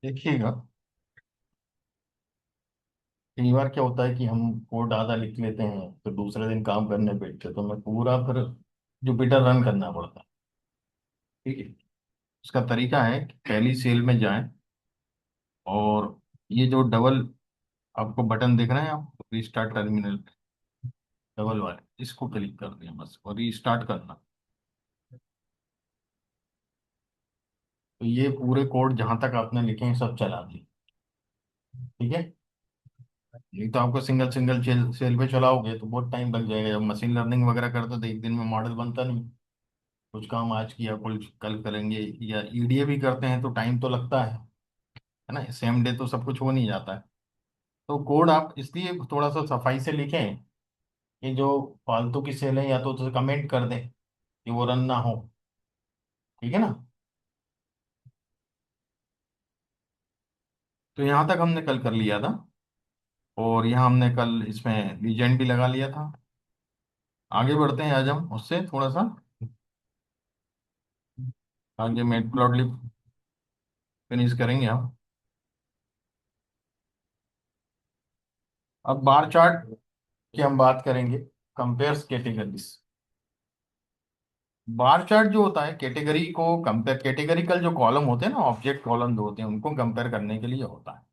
देखिएगा, कई बार क्या होता है कि हम कोड आधा लिख लेते हैं तो दूसरे दिन काम करने बैठते तो मैं पूरा फिर जुपिटर रन करना पड़ता है। ठीक है। उसका तरीका है कि पहली सेल में जाएं और ये जो डबल आपको बटन दिख रहे हैं, आप रीस्टार्ट टर्मिनल, डबल वाले इसको क्लिक कर दें बस और रीस्टार्ट करना। तो ये पूरे कोड जहां तक आपने लिखे हैं सब चला दिए। ठीक है। नहीं तो आपको सिंगल सिंगल सेल सेल पे चलाओगे तो बहुत टाइम लग जाएगा। जब मशीन लर्निंग वगैरह करते तो एक दिन में मॉडल बनता नहीं। कुछ काम आज किया कुछ कल करेंगे, या ईडीए भी करते हैं तो टाइम तो लगता है ना, सेम डे तो सब कुछ हो नहीं जाता है। तो कोड आप इसलिए थोड़ा सा सफाई से लिखें कि जो फालतू की सेल है या तो उसे कमेंट कर दें कि वो रन ना हो। ठीक है ना। तो यहाँ तक हमने कल कर लिया था, और यहाँ हमने कल इसमें लीजेंड भी लगा लिया था। आगे बढ़ते हैं, आज हम उससे थोड़ा सा आगे मैटप्लॉटलिब फिनिश करेंगे हम। अब बार चार्ट की हम बात करेंगे, कंपेयर्स कैटेगरीज। बार चार्ट जो होता है कैटेगरी को कंपेयर, कैटेगरिकल जो कॉलम होते हैं ना, ऑब्जेक्ट कॉलम जो होते हैं उनको कंपेयर करने के लिए होता है।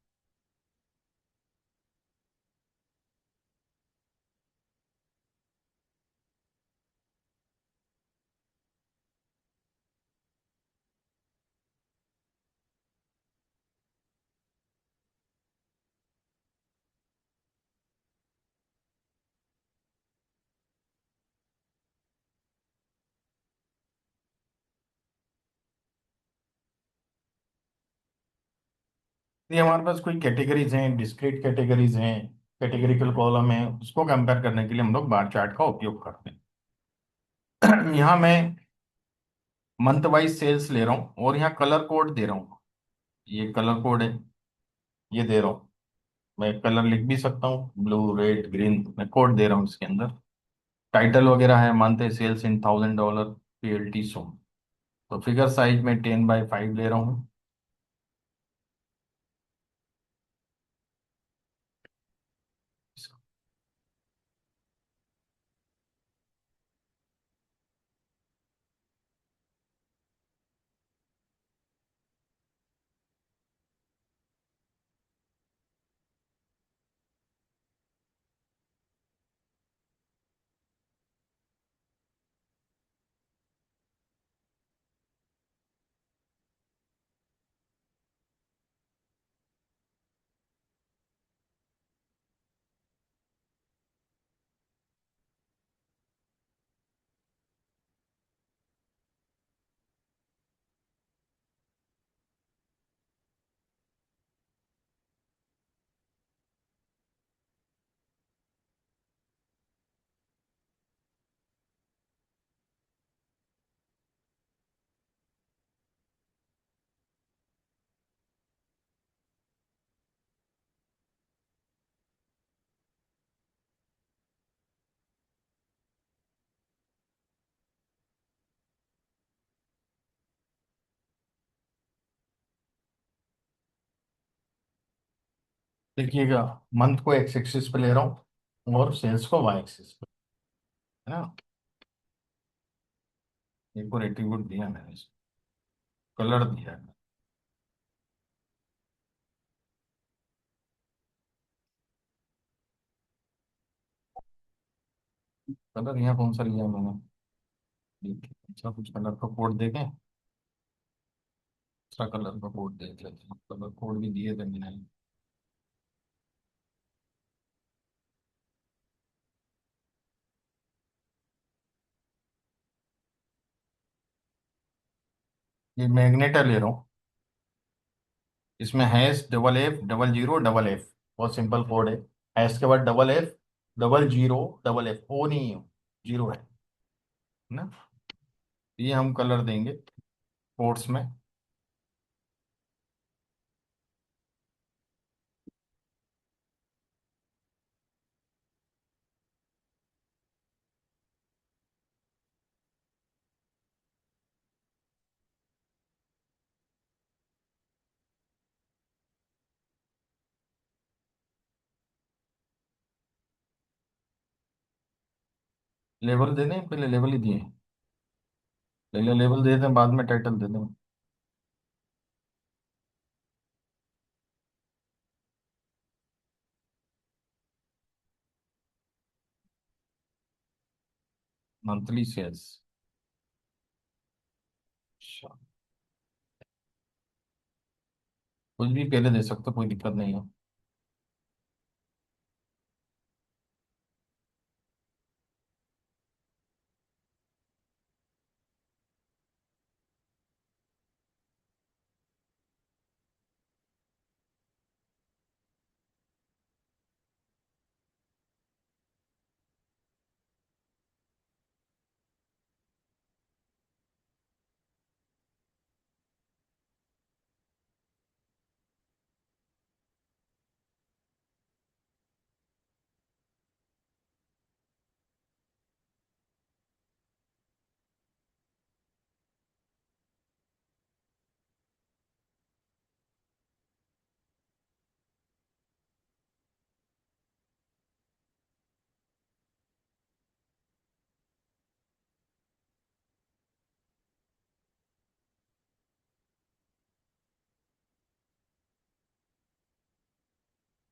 ये हमारे पास कोई कैटेगरीज हैं, डिस्क्रीट कैटेगरीज हैं, कैटेगरिकल कॉलम है, उसको कंपेयर करने के लिए हम लोग बार चार्ट का उपयोग करते हैं। यहाँ मैं मंथ वाइज सेल्स ले रहा हूँ और यहाँ कलर कोड दे रहा हूँ। ये कलर कोड है, ये दे रहा हूँ। मैं कलर लिख भी सकता हूँ, ब्लू रेड ग्रीन, मैं कोड दे रहा हूँ इसके अंदर। टाइटल वगैरह है, मंथ है सेल्स इन $1000 पीएलटी सो। तो फिगर साइज में 10x5 ले रहा हूँ। देखिएगा, मंथ को एक्स एक्सिस पे ले रहा हूँ और सेल्स को वाई एक्सिस पे, है ना। एक और एट्रीब्यूट दिया मैंने इसको, कलर दिया है। कलर यहाँ कौन सा लिया मैंने, ठीक है, अच्छा कुछ कलर का कोड देखें। दूसरा कलर का कोड देख लेते हैं, कलर कोड भी दिए थे मैंने। ये मैग्नेटा ले रहा हूँ, इसमें हैश $FFFF बहुत सिंपल कोड है। हैश के बाद $FFFF ओ नहीं है, जीरो है ना। ये हम कलर देंगे कोट्स में। लेबल दे दें, पहले लेबल ही दिए। पहले लेबल दे दें, बाद में टाइटल दे दें। Monthly sales. अच्छा, कुछ भी पहले दे सकते हो, कोई दिक्कत नहीं है।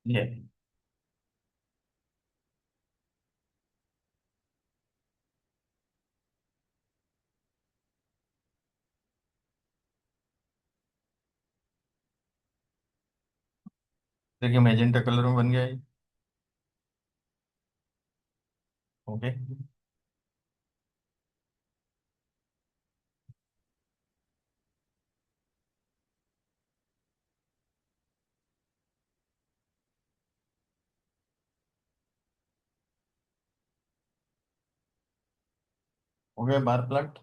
ये देखिए, मैजेंटा कलर में बन गया ये। ओके। हो गया बार प्लॉट।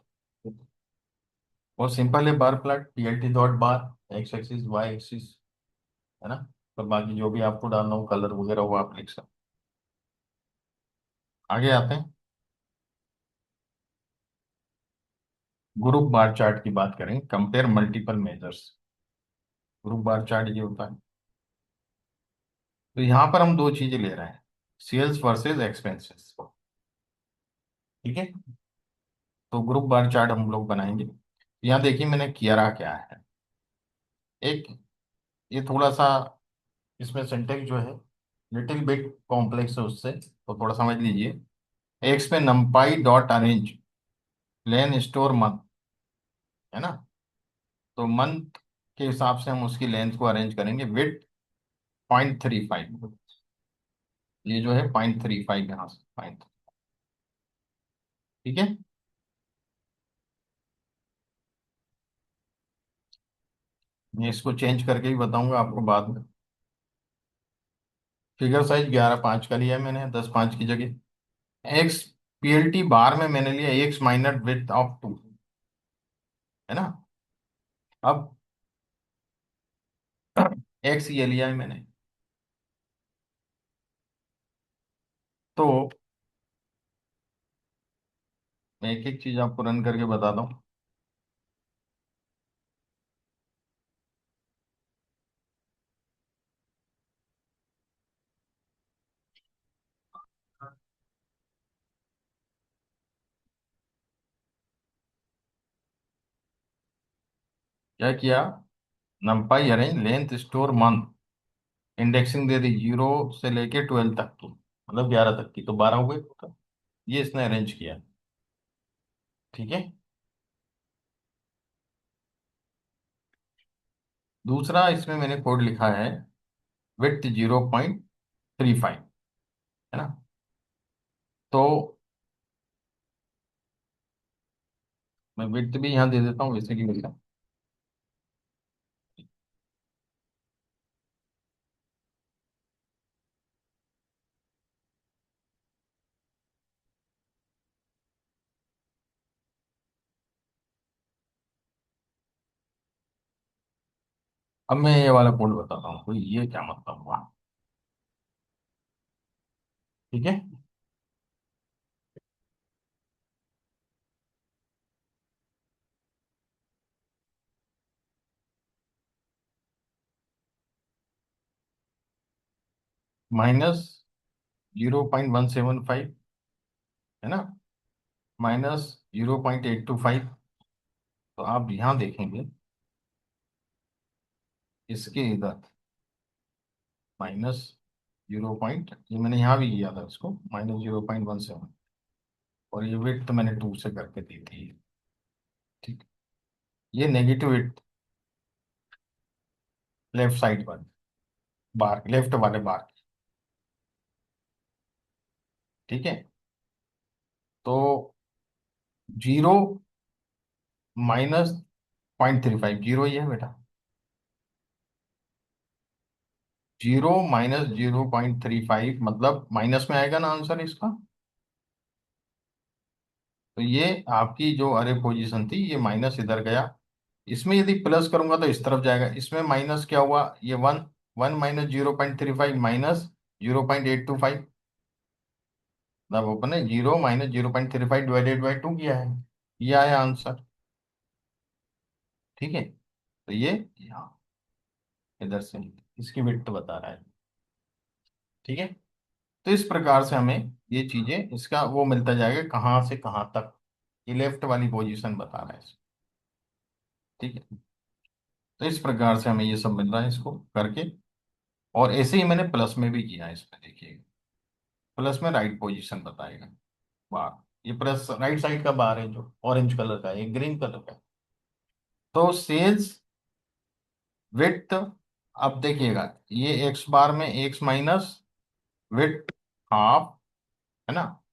बहुत सिंपल है bar plot, PLT dot bar, x axis y axis, है ना। तो बाकी जो भी आपको डालना हो कलर वगैरह वो आप लिख सकते। आगे आते हैं, ग्रुप बार चार्ट की बात करें, compare multiple measures. Group bar chart ये होता है। तो यहाँ पर हम दो चीजें ले रहे हैं, सेल्स वर्सेस एक्सपेंसेस। ठीक है। तो ग्रुप बार चार्ट हम लोग बनाएंगे। यहाँ देखिए मैंने किया रहा क्या है। एक, ये थोड़ा सा, इसमें सिंटेक्स जो है लिटिल बिट कॉम्प्लेक्स है, उससे तो थोड़ा समझ लीजिए। एक्स पे नंपाई डॉट अरेंज लेन स्टोर मंथ, है ना। तो मंथ के हिसाब से हम उसकी लेंथ को अरेंज करेंगे विथ 0.35। ये जो है 0.35, यहाँ से पॉइंट। ठीक है। मैं इसको चेंज करके भी बताऊंगा आपको बाद में। फिगर साइज 11:5 का लिया है मैंने, 10:5 की जगह। एक्स पीएलटी बार में मैंने लिया एक्स माइनस विथ ऑफ 2, है ना। अब एक्स ये लिया है मैंने। तो मैं एक एक चीज आपको रन करके बताता हूँ। क्या किया, NumPy arange length store month, indexing दे दी 0 से लेके 12 तक की, मतलब 11 तक की, तो 12 हुए तो ये इसने अरेंज किया। ठीक है। दूसरा इसमें मैंने कोड लिखा है विथ 0.35, है ना। तो मैं विथ भी यहाँ दे देता हूँ वैसे की वैसा। अब मैं ये वाला कोड बताता हूँ, तो ये क्या मतलब हुआ। ठीक है। -0.175, है ना, -0.825। तो आप यहाँ देखेंगे, इसके इधर -0 पॉइंट, ये मैंने यहाँ भी किया था इसको, -0.17, और ये वेट तो मैंने 2 से करके दी थी। ठीक। ये नेगेटिव वेट, लेफ्ट साइड पर, बार, लेफ्ट वाले बार। ठीक है। तो 0 - 0.35, जीरो ही है बेटा। 0 - 0.35 मतलब माइनस में आएगा ना आंसर इसका। तो ये आपकी जो अरे पोजीशन थी, ये माइनस इधर गया। इसमें यदि प्लस करूंगा तो इस तरफ जाएगा, इसमें माइनस क्या हुआ, ये 1, 1 -0.35 -0.825, मतलब ओपन है, 0 - 0.35 डिवाइडेड बाई 2 किया है, ये आया आंसर। ठीक है। तो ये यहाँ इधर से इसकी विड्थ बता रहा है। ठीक है। तो इस प्रकार से हमें ये चीजें, इसका वो मिलता जाएगा कहाँ से कहाँ तक, ये लेफ्ट वाली पोजीशन बता रहा है। ठीक है। तो इस प्रकार से हमें ये सब मिल रहा है इसको करके। और ऐसे ही मैंने प्लस में भी किया है, इसमें देखिए, प्लस में राइट पोजीशन बताएगा बार। ये प्लस राइट साइड का बार है, जो ऑरेंज कलर का है, ये ग्रीन कलर का है। तो सेल्स विथ, अब देखिएगा, ये एक्स बार में एक्स माइनस विथ हाफ, है ना।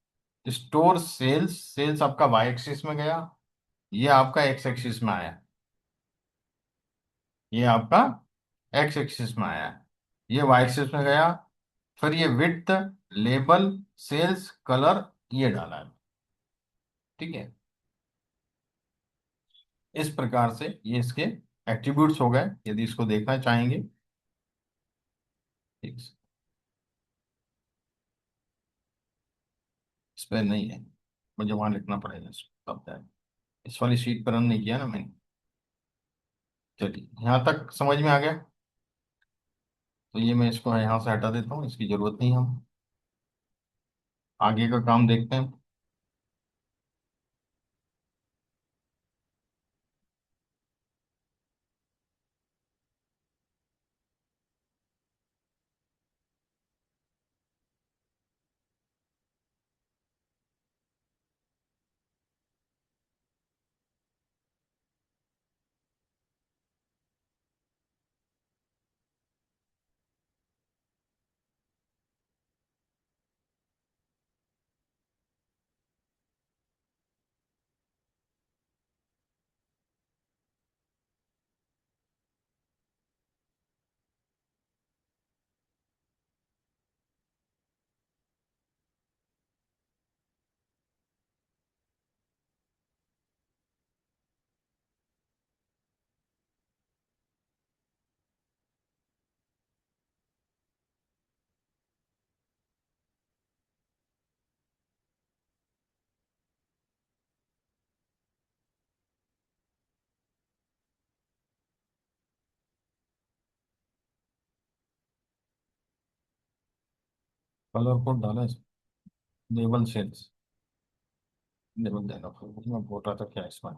स्टोर सेल्स, सेल्स आपका वाई एक्सिस में गया, ये आपका एक्स एक्सिस में आया, ये आपका एक्स एक्सिस में आया, ये वाई एक्सिस में गया। फिर ये विड्थ, लेबल, सेल्स, कलर, ये डाला है। ठीक है। इस प्रकार से ये इसके एट्रीब्यूट्स हो गए, यदि इसको देखना चाहेंगे। ठीक। इस पर नहीं है, मुझे वहां लिखना पड़ेगा इसको, तब जाए। इस वाली शीट पर रन नहीं किया ना मैंने। चलिए, यहाँ तक समझ में आ गया। तो ये मैं इसको यहाँ से हटा देता हूँ, इसकी जरूरत नहीं, हम आगे का काम देखते हैं। कलर कोड डाला है, लेबल सेल्स, लेबल देना पड़ेगा। मैं बोल रहा था क्या इसमें,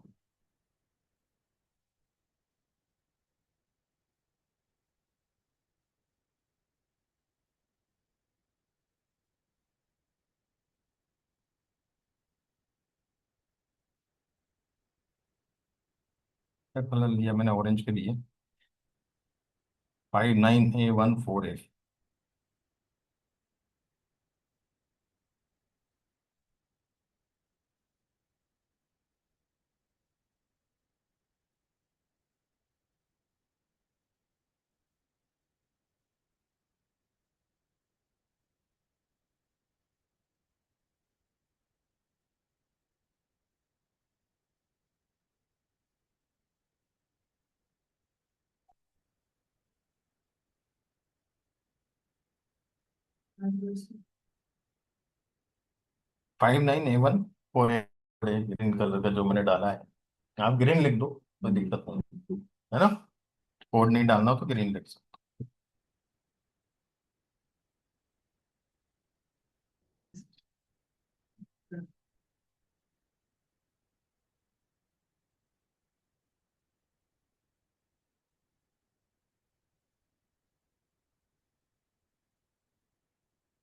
क्या कलर लिया मैंने, ऑरेंज के लिए, 59A14F। 59A1 four green colour का जो मैंने डाला है। आप ग्रीन लिख दो, कोई दिक्कत नहीं है ना। कोड नहीं डालना हो तो ग्रीन लिख सकते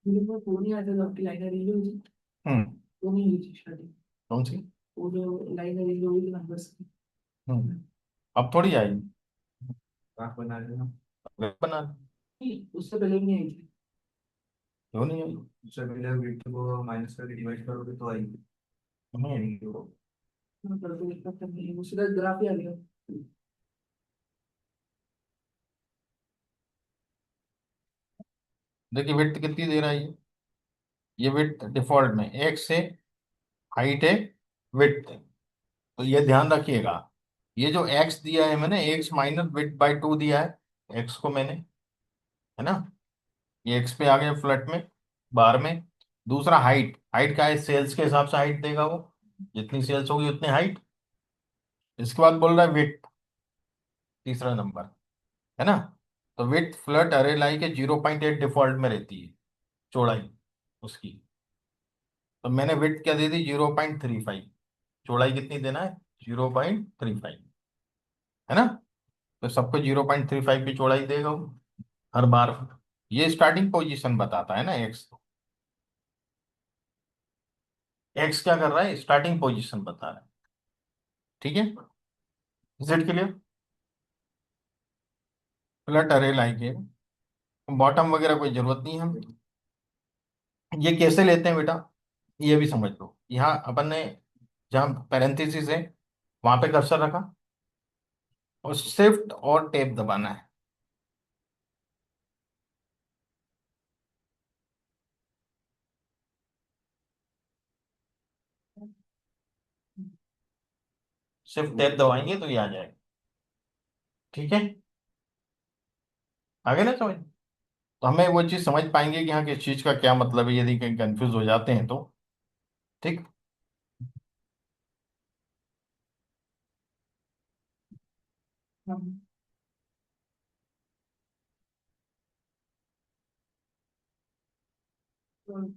मेरे को फोन ही आता था आपकी लाइन रील हुई थी। हो। वो नहीं हुई थी स्टार्टिंग। कौन सी? वो जो लाइन रील हुई थी नंबर्स की। अब थोड़ी आएगी। आप बना लेना। बना। नहीं, उससे पहले भी नहीं आई थी। क्यों नहीं आई? उससे पहले वेट को माइनस करके डिवाइड करोगे तो आएगी। नहीं आई। नहीं वो हाँ, पर कोई दिक्कत नहीं है, वो सीधा ग्राफ ही आ गया। देखिए विड्थ कितनी दे रहा है ये विड्थ डिफॉल्ट में एक से हाइट है, विड्थ है। तो ये ध्यान रखिएगा, ये जो एक्स दिया है मैंने, x minus width by two दिया है एक्स को मैंने, है ना। ये एक्स पे आ गया फ्लैट में, बार में। दूसरा हाइट, हाइट का है सेल्स के हिसाब से हाइट देगा वो, जितनी सेल्स होगी उतनी हाइट। इसके बाद बोल रहा है विड्थ, तीसरा नंबर, है ना। तो विड्थ फ्लैट अरे लाई के 0.8 डिफॉल्ट में रहती है चौड़ाई उसकी। तो मैंने विड्थ क्या दे दी, 0.35। चौड़ाई कितनी देना है, 0.35, है ना। तो सबको 0.35 की चौड़ाई देगा वो हर बार। ये स्टार्टिंग पोजीशन बताता है ना एक्स। एक्स क्या कर रहा है, स्टार्टिंग पोजीशन बता रहा है। ठीक है, जेड के लिए फ्लैट अरे लाई के बॉटम वगैरह कोई जरूरत नहीं है हमें। ये कैसे लेते हैं बेटा, ये भी समझ लो। यहाँ अपन ने जहाँ पैरेंथेसिस है वहां पे कर्सर रखा और शिफ्ट और टेप दबाना है। शिफ्ट टेप दबाएंगे तो ये आ जाएगा। ठीक है, आगे ना समझ। तो हमें वो चीज समझ पाएंगे कि हाँ किस चीज का क्या मतलब है, यदि कहीं कंफ्यूज हो जाते हैं तो। ठीक। हाँ। तो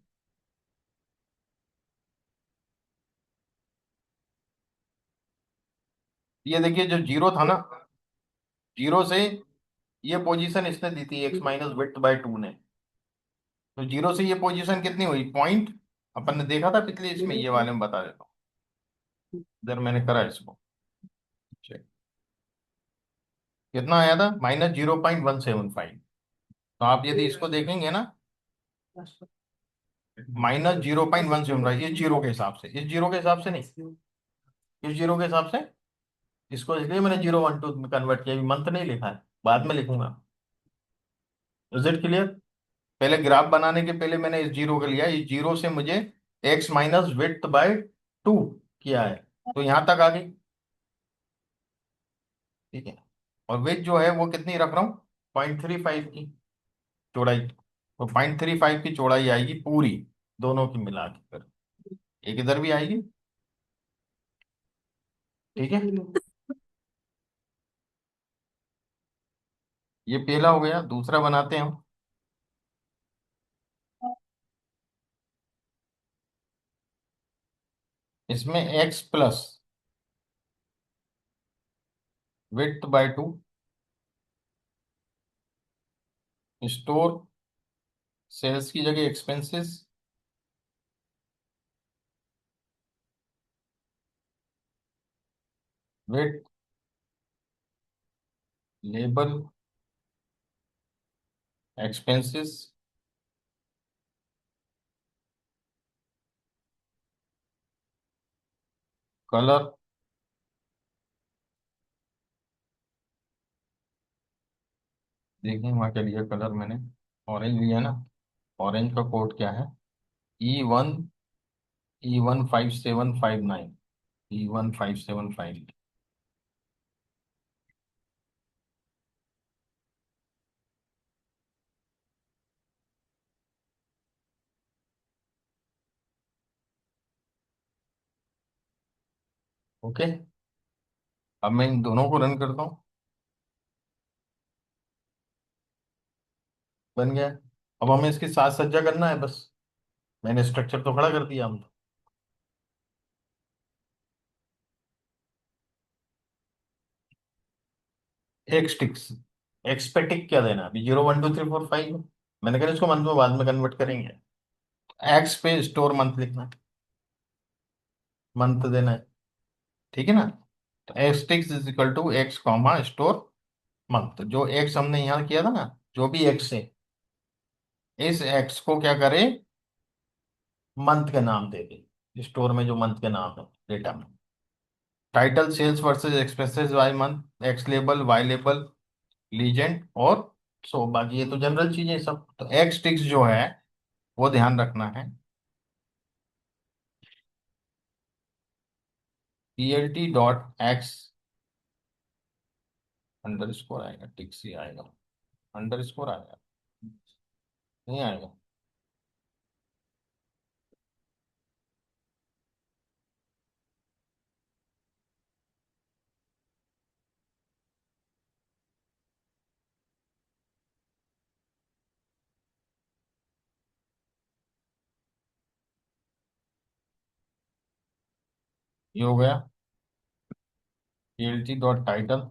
ये देखिए जो जीरो था ना, जीरो से ये पोजीशन इसने दी थी x minus width by to ने। तो जीरो से ये पोजीशन कितनी हुई, पॉइंट। अपन ने देखा था पिछले इसमें, ये वाले में बता देता हूँ। इधर मैंने करा इसको check। कितना आया था, -0.175। तो आप यदि इसको देखेंगे ना, -0.175, इस जीरो के हिसाब से, इस जीरो के हिसाब से नहीं, इस जीरो के हिसाब से। इसको इसलिए मैंने 012 में कन्वर्ट किया, मंथ नहीं लिखा है, बाद में लिखूंगा। Is it clear. पहले ग्राफ बनाने के पहले मैंने इस जीरो को लिया, इस जीरो से मुझे x minus width by to किया है, तो यहां तक आ गई। ठीक है, और विड्थ जो है वो कितनी रख रहा हूँ, 0.35 की चौड़ाई। तो 0.35 की चौड़ाई आएगी पूरी, दोनों की मिला के फिर एक इधर भी आएगी। ठीक है, ये पहला हो गया। दूसरा बनाते हैं हम। इसमें x plus width by two store sales की जगह expenses with label expenses colour. देखें वहाँ क्या लिया कलर मैंने, ऑरेंज लिया ना। ऑरेंज का कोड क्या है, E1 E15759, E15759। ओके। अब मैं इन दोनों को रन करता हूँ। बन गया। अब हमें इसकी साज सज्जा करना है बस। मैंने स्ट्रक्चर तो खड़ा कर दिया हम। X ticks. एक्स पे टिक क्या देना है अभी? 0 1 2 3 4 5। मैंने कहा इसको मंथ में बाद में कन्वर्ट करेंगे। एक्स पे स्टोर मंथ लिखना है। मंथ देना है। ठीक है ना? तो x ticks is equal to x comma store month. जो एक्स हमने यहाँ किया था ना, जो भी एक्स है, इस एक्स को क्या करे, मंथ के नाम दे दे, स्टोर में जो मंथ के नाम है डेटा में। Title sales versus expenses by month, x label, y label, legend और सो बाकी ये तो जनरल चीजें सब। तो एक्स टिक्स जो है वो ध्यान रखना है। PLT dot x under score आएगा, टिक्स ही आएगा। अंडर स्कोर आएगा, नहीं आएगा। ये हो गया। PLT dot title.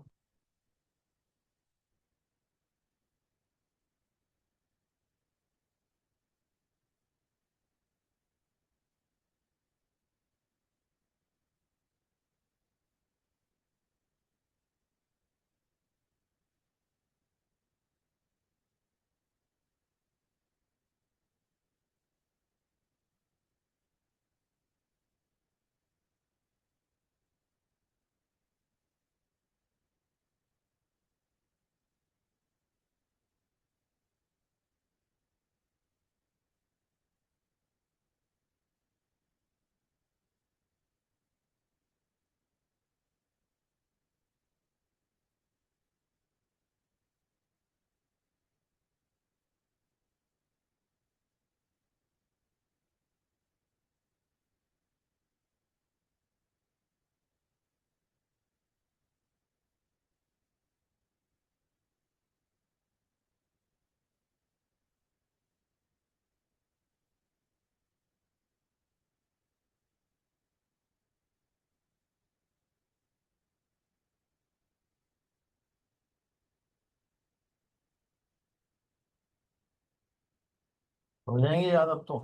हो जाएंगे याद अब तो।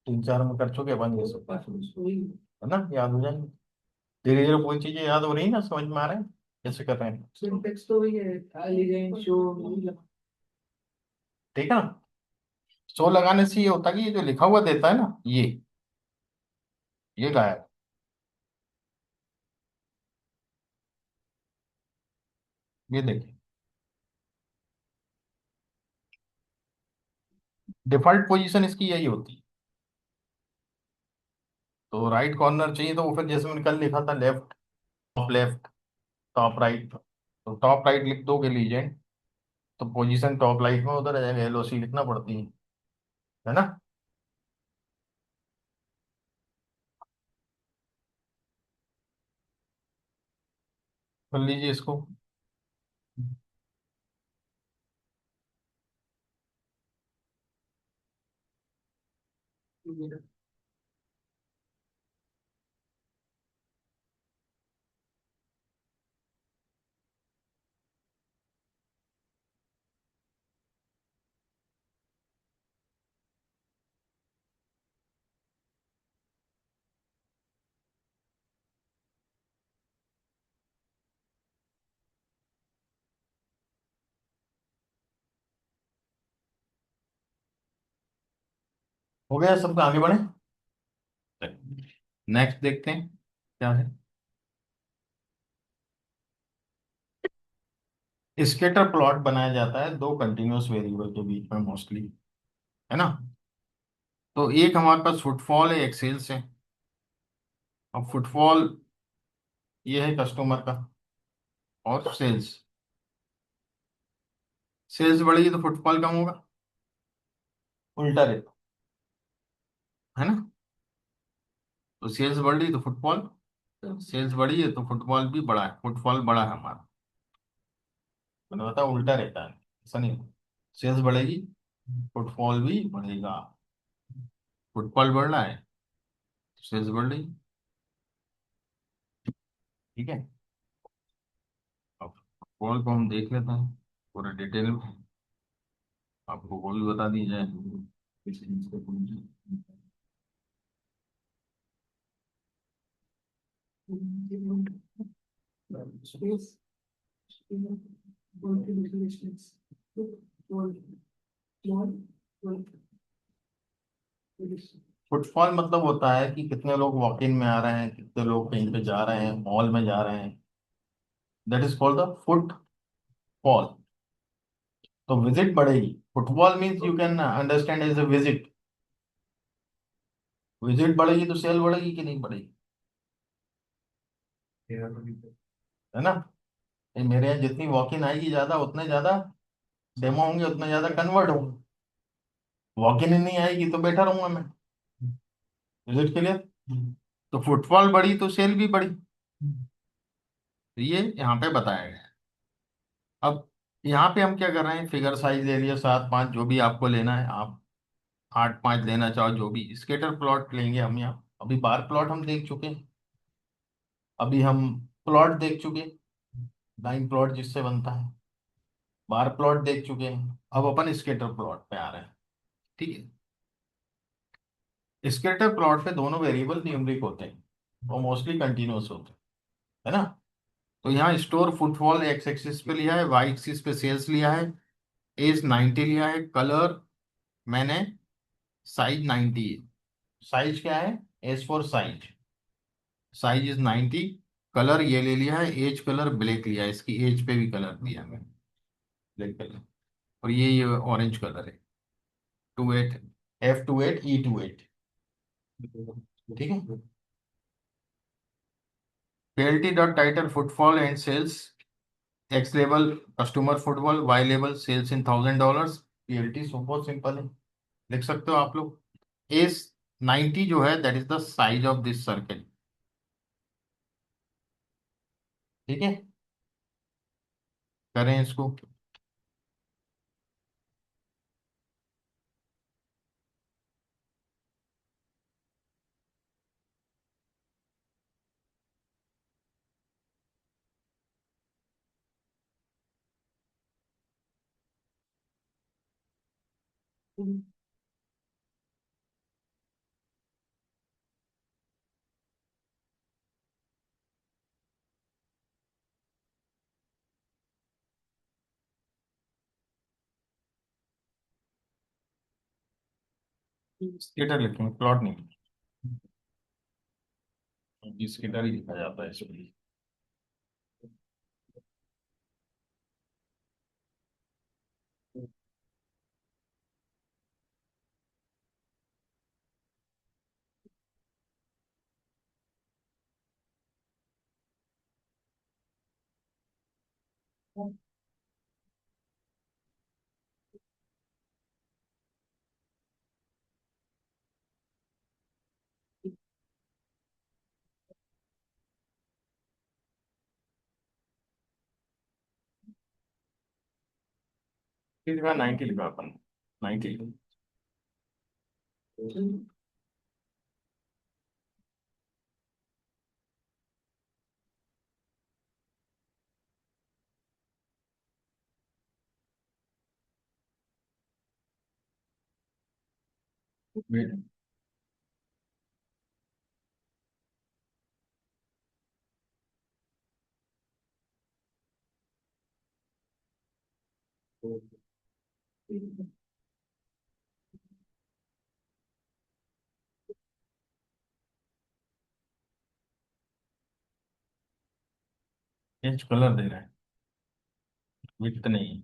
3 4 में कर चुके, बन गए सब। है ना, याद हो जाएंगे। धीरे धीरे कोई चीजें याद हो रही है ना, समझ में आ रहा है कैसे कर रहे हैं। सिंटेक्स तो वही है, एलिजेंट शो। ठीक है ना? शो लगाने से ये होता है कि ये जो लिखा हुआ देता है ना, ये गायब। ये देखिए, डिफॉल्ट पोजीशन इसकी यही होती है। तो राइट कॉर्नर चाहिए तो वो फिर जैसे मैंने कल लिखा था, left, top left, top right. तो टॉप राइट लिख दोगे लीजेंड, तो पोजीशन टॉप राइट में उधर आ जाएगा, एलओसी लिखना पड़ती है ना? कर लीजिए इसको। हो गया सबका, आगे बढ़े। नेक्स्ट देखते हैं क्या है। स्केटर प्लॉट बनाया जाता है दो कंटिन्यूअस वेरिएबल के बीच में मोस्टली, है ना? तो एक हमारे पास फुटफॉल है, एक सेल्स है। अब फुटफॉल ये है कस्टमर का, और सेल्स, सेल्स बढ़ेगी तो फुटफॉल कम होगा, उल्टा रहता है ना? तो सेल्स बढ़ रही तो फुटफॉल सेल्स बढ़ी है तो फुटफॉल भी बढ़ा है, फुटफॉल बढ़ा है हमारा। मैंने बताया उल्टा रहता है, ऐसा नहीं। सेल्स बढ़ेगी, फुटफॉल भी बढ़ेगा। फुटफॉल बढ़ रहा है, सेल्स बढ़ रही। ठीक है। अब फुटफॉल को हम देख लेते हैं पूरा डिटेल में, आपको वो भी बता दी जाए। Space, one to the space. One, one, one. Footfall मतलब होता है कि कितने लोग वॉक इन में आ रहे हैं, कितने लोग कहीं पे जा रहे हैं, मॉल में जा रहे हैं। That is called the footfall. तो विजिट बढ़ेगी, footfall means you can understand as a visit. Visit बढ़ेगी तो सेल बढ़ेगी कि नहीं बढ़ेगी? है ना? ये मेरे यहाँ जितनी वॉक इन आएगी ज्यादा, उतने ज्यादा डेमो होंगे, उतने ज्यादा कन्वर्ट होंगे। वॉक इन ही नहीं आएगी तो बैठा रहूंगा मैं। विजिट के लिए। तो फुटफॉल बढ़ी तो सेल भी बढ़ी। तो ये यहाँ पे बताया गया है। अब यहाँ पे हम क्या कर रहे हैं, फिगर साइज ले लिया 7 5, जो भी आपको लेना है आप। 8 5 लेना चाहो, जो भी स्केटर प्लॉट लेंगे हम यहाँ। अभी बार प्लॉट हम देख चुके हैं, अभी हम प्लॉट देख चुके हैं, लाइन प्लॉट जिससे बनता है। बार प्लॉट देख चुके हैं, अब अपन स्केटर प्लॉट पे आ रहे हैं। ठीक है। स्केटर प्लॉट पे दोनों वेरिएबल न्यूमरिक होते हैं, वो मोस्टली कंटिन्यूअस होते हैं। है ना? तो यहाँ स्टोर फुटफॉल एक्स एक्सिस पे लिया है, वाई एक्सिस पे सेल्स लिया है, एज 90 लिया है, कलर मैंने साइज 90 है। साइज क्या है? As for size, size is 90। Colour ये ले लिया है, एज कलर ब्लैक लिया है, इसकी एज पे भी कलर दिया है, ब्लैक कलर। और ये ऑरेंज कलर है। 28, F28E28। ठीक है। पेल्टी dot title footfall and sales, X level customer football, Y level sales in $1000। PLT बहुत सिंपल है, लिख सकते हो आप लोग। एस 90 जो है that is the size of this circle. ठीक है। करें इसको। स्केटर लिखेंगे, प्लॉट नहीं। स्केटर ही लिखा जाता है इसमें। फिर लिखा 90 लिखा अपन, 90। चेंज कलर दे रहे हैं, विड्थ नहीं।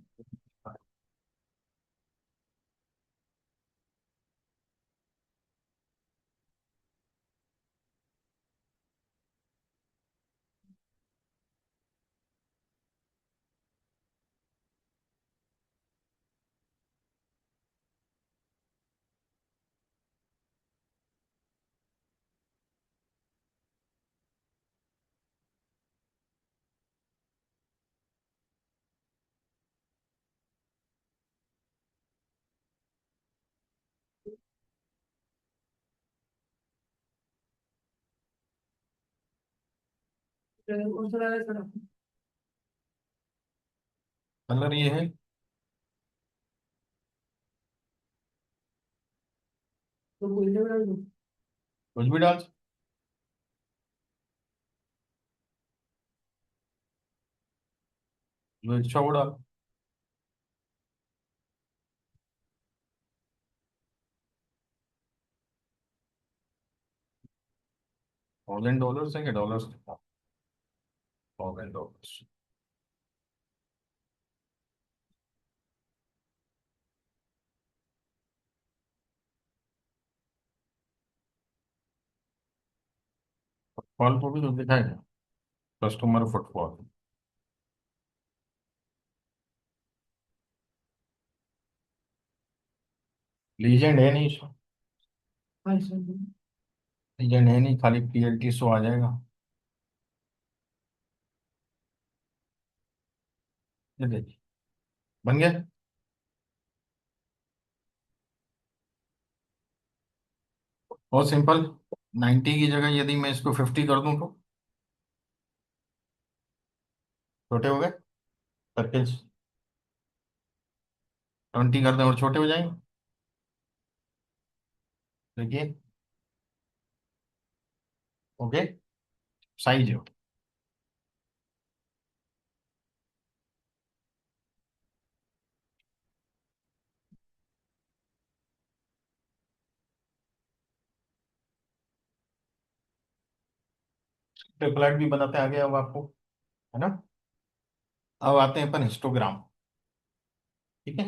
कौन सा डाला सर? कलर ये है। तो कोई ना डाल दो। कुछ भी डाल। जो इच्छा वो डाल। $1000 है कि डॉलर्स? $1000। फुटबॉल को भी तो दिखाएगा, कस्टमर फुटबॉल। लीजेंड है नहीं इसमें। हाँ सर। लीजेंड है नहीं, खाली PLT शो आ जाएगा। ये देखिए, बन गया। बहुत सिंपल। 90 की जगह यदि मैं इसको 50 कर दूं तो छोटे हो गए सर्किल्स। 20 कर दें और छोटे हो जाएंगे। देखिए। ओके। साइज है। टेम्पलेट भी बनाते आगे अब आपको, है ना। अब आते हैं अपन हिस्टोग्राम। ठीक है।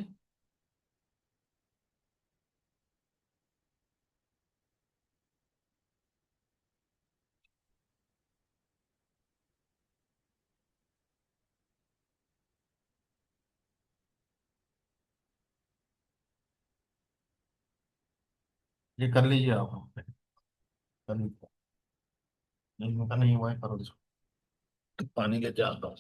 ये कर लीजिए आप। कर लीजिए। नहीं होता, नहीं हुआ है, करो इसको। तो पानी लेके आता हूँ।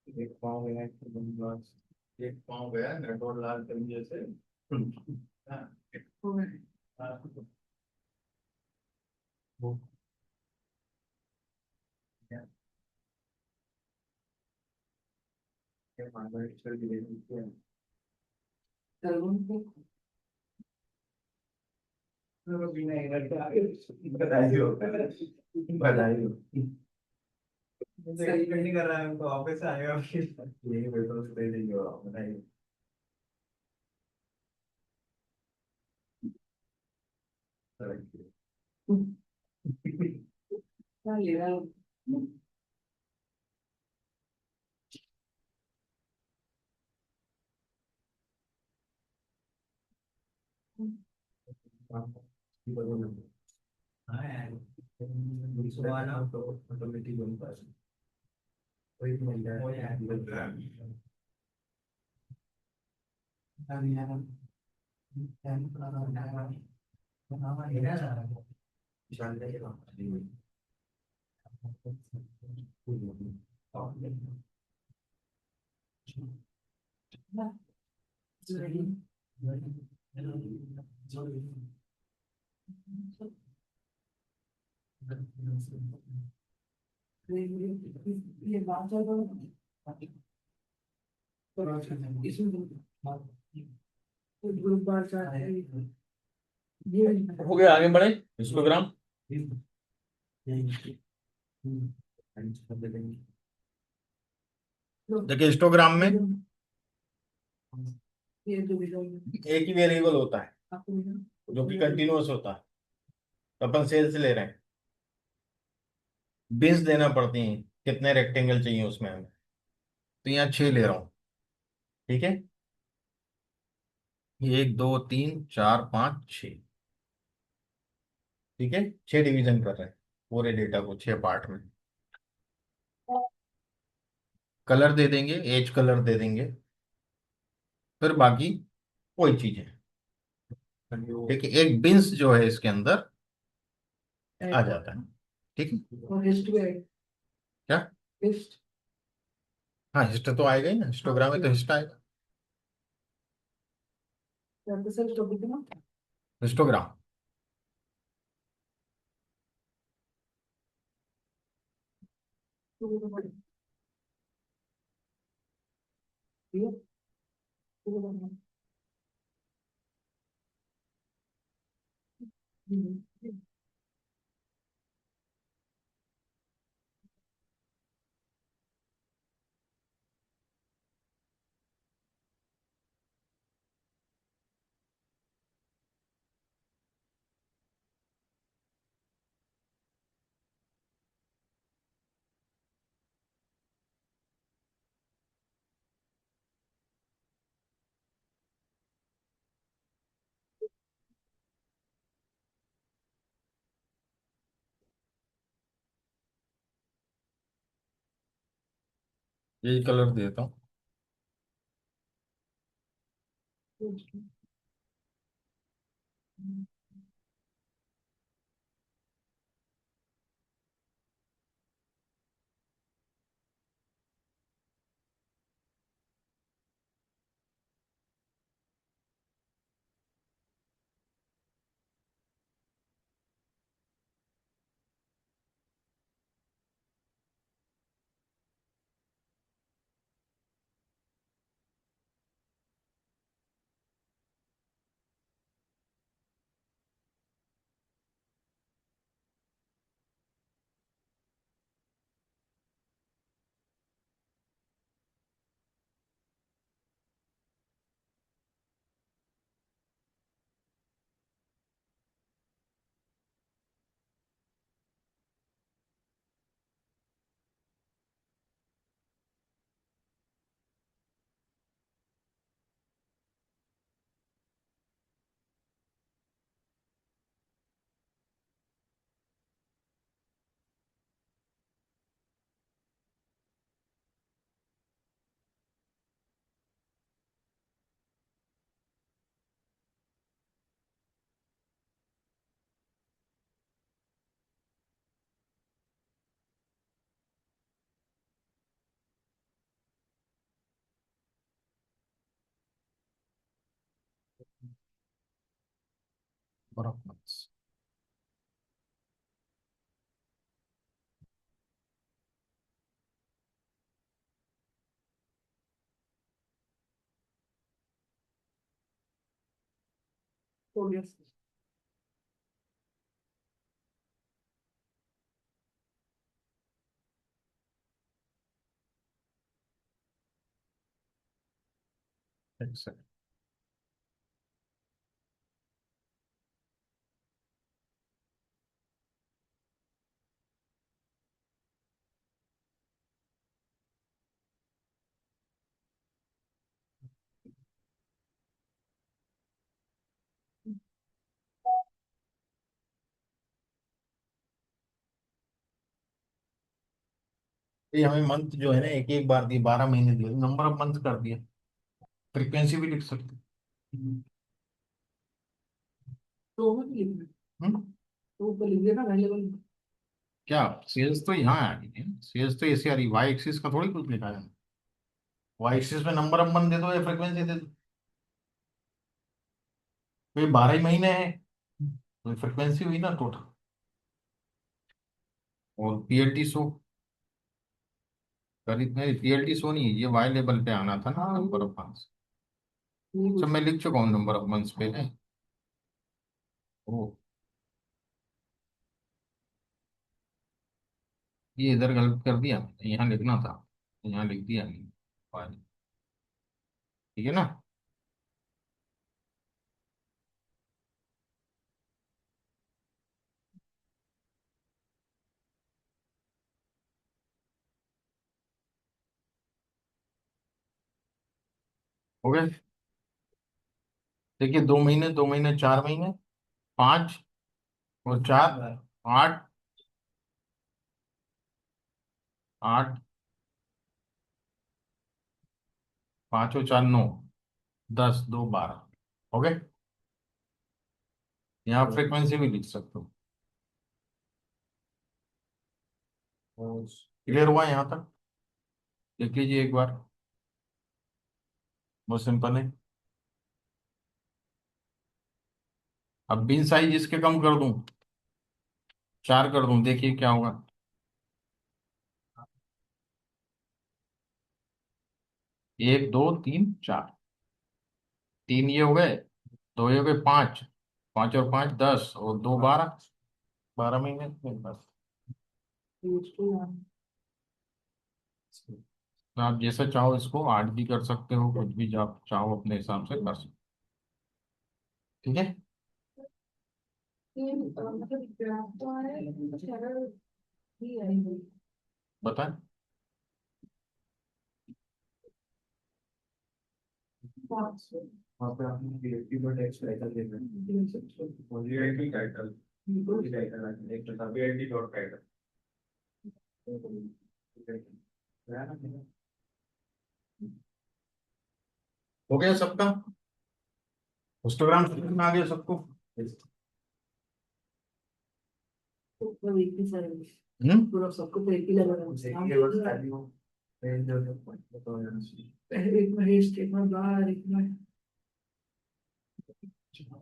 एक पाँव गया, एक पाँव गया नेटवर्क लाल तरीके से। हाँ, हो गए। हाँ, वो क्या क्या मांगा ईश्वर की देन से। तलवन को चलो बिना इधर के आगे बधाई हो, बधाई हो। सही है। नहीं कर रहा है तो ऑफिस आएगा फिर यही बैठो तो दे देंगे और बधाई। क्या ले रहा हूँ? हाँ यार, सुबह ना तो ऑटोमेटिक बनता है। कोई भी मिल जाए। ये बात ज्यादा इसमें ग्रुप बार चार्ट है। ये हो गया, आगे बढ़े। हिस्टोग्राम। देखिए हिस्टोग्राम में ये जो भी एक ही वेरिएबल होता है आपको मिला। जो कि कंटिन्यूअस होता है। तो अपन सेल्स ले रहे हैं, बिन्स देना पड़ती हैं कितने रेक्टेंगल चाहिए उसमें हमें। तो यहाँ 6 ले रहा हूँ। ठीक है। 1 2 3 4 5 6। ठीक है। 6 डिवीजन कर रहे हैं पूरे डेटा को 6 पार्ट में। कलर दे देंगे, एज कलर दे देंगे। फिर बाकी कोई चीज है। ठीक है, एक बिन्स जो है इसके अंदर आ जाता है। ठीक है। और हिस्ट भी है। क्या? हिस्ट हाँ, हिस्ट तो आएगा ही ना, हिस्टोग्राम में तो हिस्ट आएगा। कैसे स्टॉप कितना? हिस्टोग्राम। यही कलर देता हूँ। बराबर। एक सेकंड। ये हमें मंथ जो है ना, एक एक बार दिए, 12 महीने दिए, नंबर ऑफ मंथ कर दिया। फ्रीक्वेंसी भी लिख सकते हैं। तो वो लिख दे। हम्म? तो ऊपर लिख देना अवेलेबल। क्या सेल्स तो यहाँ आ रही है, सेल्स तो ऐसे आ रही, वाई एक्सिस का थोड़ी कुछ लिखा है। वाई एक्सिस में नंबर ऑफ मंथ दे दो या फ्रीक्वेंसी दे दो। तो ये 12 ही महीने हैं, तो फ्रीक्वेंसी हुई ना टोटल। और पीएलटी शो करी नहीं, पीएलटी शो नहीं, ये वाई लेवल पे आना था ना, नंबर ऑफ मंथ्स। सब मैं लिख चुका हूँ नंबर ऑफ मंथ्स पे है। ओ, ये इधर गलत कर दिया मैंने, यहाँ लिखना था, यहाँ लिख दिया नहीं। वाई, ठीक है ना। हो गए। देखिए, 2 महीने, 2 महीने, 4 महीने, 5 और 4, 8, 8, 5 और 4, 9, 10, 2, 12। हो गए। यहाँ फ्रीक्वेंसी भी लिख सकते हो। क्लियर हुआ यहाँ तक? देख लीजिए एक बार, बहुत सिंपल है। अब बिन साइज इसके कम कर दूं, 4 कर दूं, देखिए क्या होगा। 1 2 3 4, 3 ये हो गए, 2 ये हो गए, 5, 5 और 5 10, और 2 12, 12 महीने मेरे पास। उसको तो आप जैसा चाहो इसको 8 भी कर सकते हो, कुछ भी जो आप चाहो अपने हिसाब से कर सकते हो। ठीक है। ये मतलब ग्राफ तो आ रहा है लेकिन कुछ एरर भी आई हुई। बताएं। वहाँ पे आपने क्रिएटिव और टेक्स्ट टाइटल देना है और वीआईटी टाइटल, टाइटल एक बता वीआईटी डॉट टाइटल। हो गया सबका, हिस्टोग्राम समझ में आ गया सबको। तो एक ही सर पूरा सबको तो एक ही लगा रहा है। एक महेश एक में बाहर एक में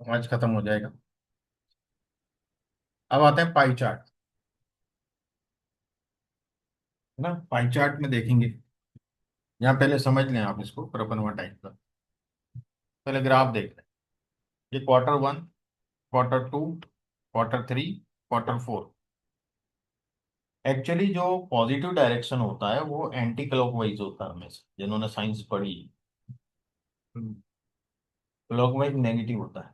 आज खत्म हो जाएगा। अब आते हैं पाई चार्ट, है ना। पाई चार्ट में देखेंगे, यहाँ पहले समझ लें आप इसको प्रपनवा टाइप का। पहले ग्राफ देख लें, ये Q1, Q2, Q3, Q4। Actually जो पॉजिटिव डायरेक्शन होता है वो एंटी क्लॉकवाइज होता है, हमेशा जिन्होंने साइंस पढ़ी। क्लॉकवाइज नेगेटिव होता है।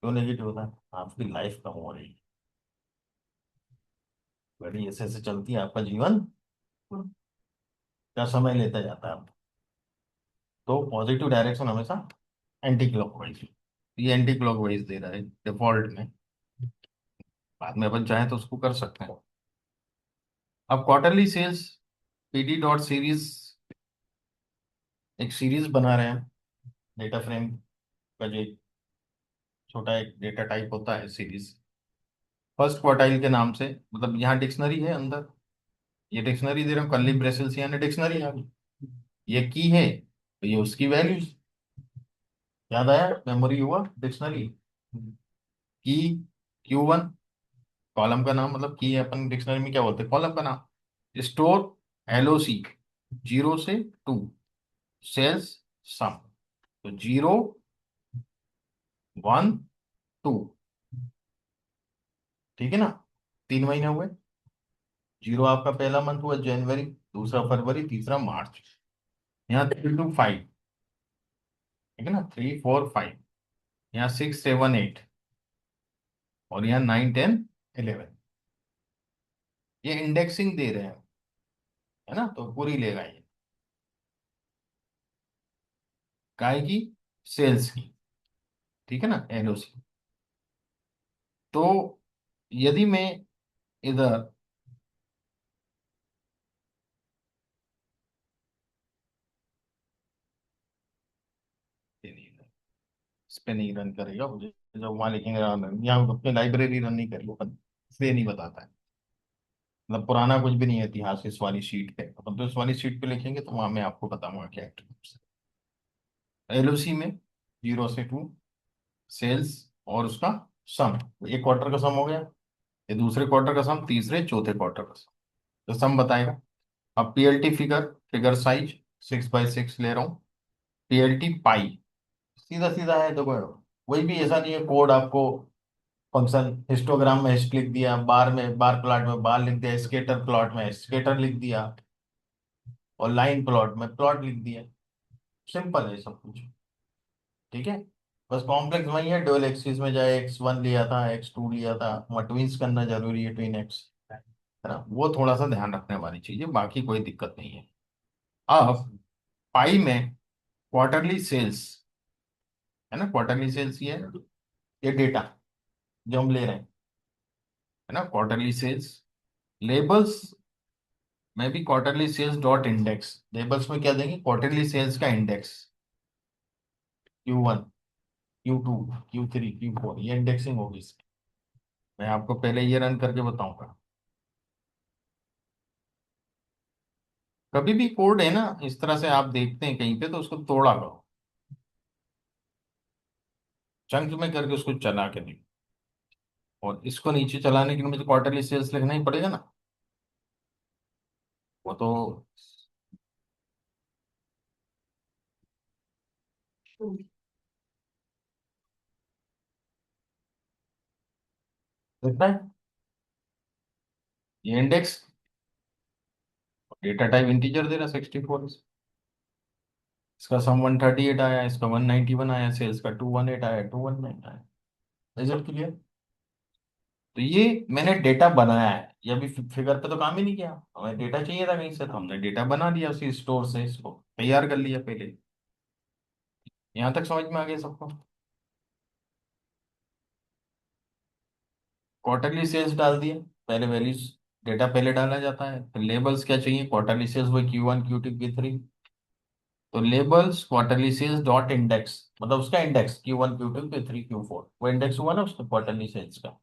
क्यों नेगेटिव होता है? आपकी लाइफ कम हो रही है, बड़ी ऐसे ऐसे चलती है आपका जीवन, क्या समय लेता जाता है। तो पॉजिटिव डायरेक्शन हमेशा एंटी क्लॉकवाइज, ये एंटी क्लॉकवाइज दे रहा है डिफॉल्ट में। बाद में अपन चाहें तो उसको कर सकते हैं। अब quarterly sales, pd dot series, एक सीरीज बना रहे हैं डेटा फ्रेम का, जो एक छोटा एक डेटा टाइप होता है सीरीज, फर्स्ट क्वार्टाइल के नाम से। मतलब यहाँ डिक्शनरी है अंदर, ये डिक्शनरी दे रहा हूँ, कर्ली ब्रेसेस यानी डिक्शनरी आ गई। ये की है तो ये उसकी वैल्यूज, याद आया, मेमोरी हुआ डिक्शनरी की। Q1 कॉलम का नाम, मतलब की अपन डिक्शनरी में क्या बोलते हैं, कॉलम का नाम। स्टोर LOC 0 से 2, सेल्स सम, तो 0 1 2, ठीक है ना। 3 महीने हुए, 0 आपका पहला मंथ हुआ जनवरी, दूसरा फरवरी, तीसरा मार्च। यहाँ 3 to 5, ठीक है ना, 3 4 5, यहाँ 6 7 8, और यहाँ 9 10 11। ये इंडेक्सिंग दे रहे हैं, है ना, तो पूरी लेगा ये, काय की, सेल्स की, ठीक है ना, LOC। तो यदि मैं इधर इस पे नहीं रन करेगा मुझे, जब वहां लिखेंगे यहाँ अपनी लाइब्रेरी रन नहीं करेगी अपन, इसलिए नहीं बताता है। मतलब पुराना कुछ भी नहीं है इतिहास इस वाली शीट पे, अपन तो इस वाली शीट पे लिखेंगे तो वहां मैं आपको बताऊंगा क्या एक्टिव। LOC में 0 से 2, सेल्स और उसका सम, एक क्वार्टर का सम हो गया, ये दूसरे क्वार्टर का सम, तीसरे चौथे क्वार्टर का सम, तो सम बताएगा। अब PLT figure, figure size 6 by 6 ले रहा हूँ। PLT पाई, सीधा सीधा है, देखो वही भी, ऐसा नहीं है कोड आपको, फंक्शन हिस्टोग्राम में हिस्ट लिख दिया, बार में बार प्लॉट में बार लिख दिया, स्केटर प्लॉट में स्केटर लिख दिया, और लाइन प्लॉट में प्लॉट लिख दिया। सिंपल है सब कुछ, ठीक है। बस कॉम्प्लेक्स वही है, डुअल एक्सिस में जाए, X1 लिया था, X2 लिया था, वहाँ ट्विंस करना जरूरी है, ट्विन एक्स, है ना, वो थोड़ा सा ध्यान रखने वाली चीज है, बाकी कोई दिक्कत नहीं है। अब पाई में क्वार्टरली सेल्स, है ना, क्वार्टरली सेल्स ये डेटा जो हम ले रहे हैं, है ना, क्वार्टरली सेल्स। लेबल्स में भी quarterly sales dot index, labels में क्या देंगे, क्वार्टरली सेल्स का index, Q1 Q2 Q3 Q4, ये इंडेक्सिंग होगी इसकी। मैं आपको पहले ये रन करके बताऊंगा। कभी भी कोड है ना, इस तरह से आप देखते हैं कहीं पे, तो उसको तोड़ा करो, चंक में करके उसको चला के देखो। और इसको नीचे चलाने के लिए मुझे क्वार्टरली सेल्स लिखना ही पड़ेगा ना। वो तो लिखना है। ये इंडेक्स डेटा टाइप इंटीजर दे रहा 64, इसका सम 138 आया, इसका 191 आया, सेल्स का 218 आया, 219 आया। Result clear. तो ये मैंने डेटा बनाया है, ये अभी फिगर पे तो काम ही नहीं किया, हमें डेटा चाहिए था कहीं से, तो हमने डेटा बना लिया उसी स्टोर से, इसको तैयार कर लिया पहले। यहाँ तक समझ में आ गया सबको। क्वार्टरली सेल्स डाल दिए, पहले वैल्यूज, डेटा पहले डाला जाता है, फिर लेबल्स क्या चाहिए, क्वार्टरली सेल्स वो Q1 Q2 Q3। तो labels quarterly sales dot index, मतलब उसका index Q1 Q2 Q3 Q4, वो इंडेक्स हुआ ना उसका क्वार्टरली सेल्स का।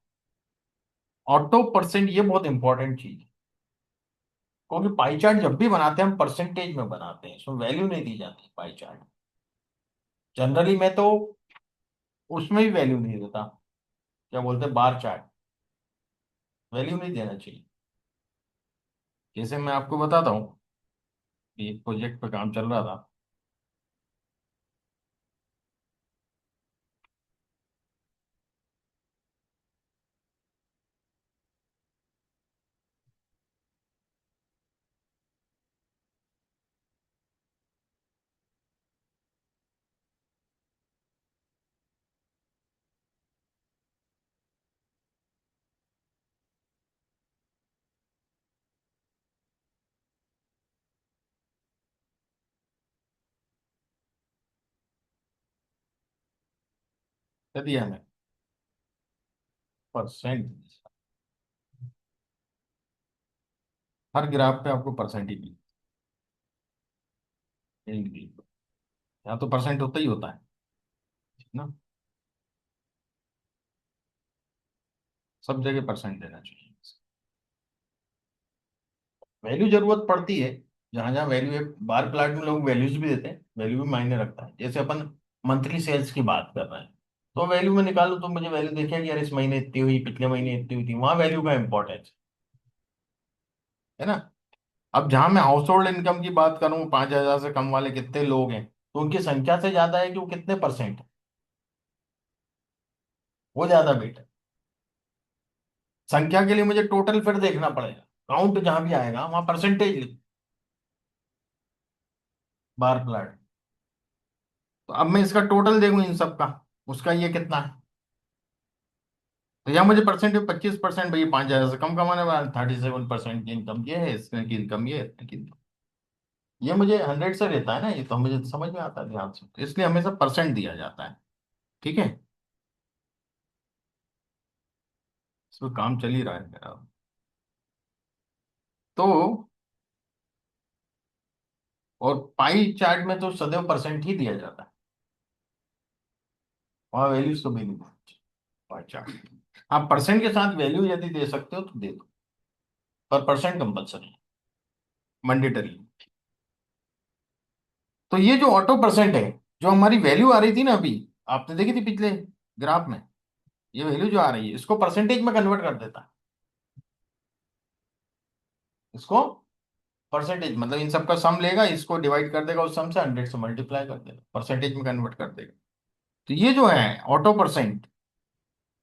ऑटो परसेंट, ये बहुत इंपॉर्टेंट चीज है, क्योंकि पाई चार्ट जब भी बनाते हैं हम परसेंटेज में बनाते हैं, इसमें वैल्यू नहीं दी जाती पाई चार्ट। जनरली मैं तो उसमें भी वैल्यू नहीं देता, क्या बोलते हैं, बार चार्ट, वैल्यू नहीं देना चाहिए। जैसे मैं आपको बताता हूँ कि एक प्रोजेक्ट पे काम चल रहा था। क्या दिया हमें, परसेंट। हर ग्राफ पे आपको परसेंट ही मिलेगी, यहाँ तो परसेंट होता ही होता है ना, सब जगह परसेंट देना चाहिए। वैल्यू जरूरत पड़ती है, जहां जहां वैल्यू है, बार प्लाट में लोग वैल्यूज भी देते हैं, वैल्यू भी मायने रखता है। जैसे अपन मंथली सेल्स की बात कर रहे हैं, तो वैल्यू में निकालो तो मुझे वैल्यू देखिए कि यार इस महीने इतनी हुई, पिछले महीने इतनी हुई थी, वहां वैल्यू का इंपॉर्टेंस है ना। अब जहां मैं हाउस होल्ड इनकम की बात करूं, 5,000 से कम वाले कितने लोग हैं, तो उनकी संख्या से ज्यादा है कि वो कितने परसेंट है, वो ज्यादा बेटर। संख्या के लिए मुझे टोटल फिर देखना पड़ेगा, काउंट जहां भी आएगा वहां परसेंटेज लिख, बार प्लाट। तो अब मैं इसका टोटल देखूं इन सब का, उसका ये कितना है, तो यहाँ मुझे परसेंट 25%, भाई 5,000 से कम कमाने वाला 37% की इनकम ये है, इसकी की इनकम ये है, इसकी income। ये मुझे 100 से रहता है ना, ये तो मुझे समझ में आता है ध्यान से, तो इसलिए हमेशा परसेंट दिया जाता है। ठीक है, इसमें काम चल ही रहा है मेरा। तो और पाई चार्ट में तो सदैव परसेंट ही दिया जाता है, वहां वैल्यूज तो भी नहीं देते पाई चार्ट। आप परसेंट के साथ वैल्यू यदि दे सकते हो तो दे दो, पर परसेंट कंपलसरी है, मैंडेटरी। तो ये जो ऑटो परसेंट है, जो हमारी वैल्यू आ रही थी ना अभी, आपने देखी थी पिछले ग्राफ में, ये वैल्यू जो आ रही है इसको परसेंटेज में कन्वर्ट कर देता है। इसको परसेंटेज मतलब इन सबका सम लेगा, इसको डिवाइड कर देगा उस सम से, 100 से मल्टीप्लाई कर देगा, परसेंटेज में कन्वर्ट कर देगा। तो ये जो है ऑटो परसेंट,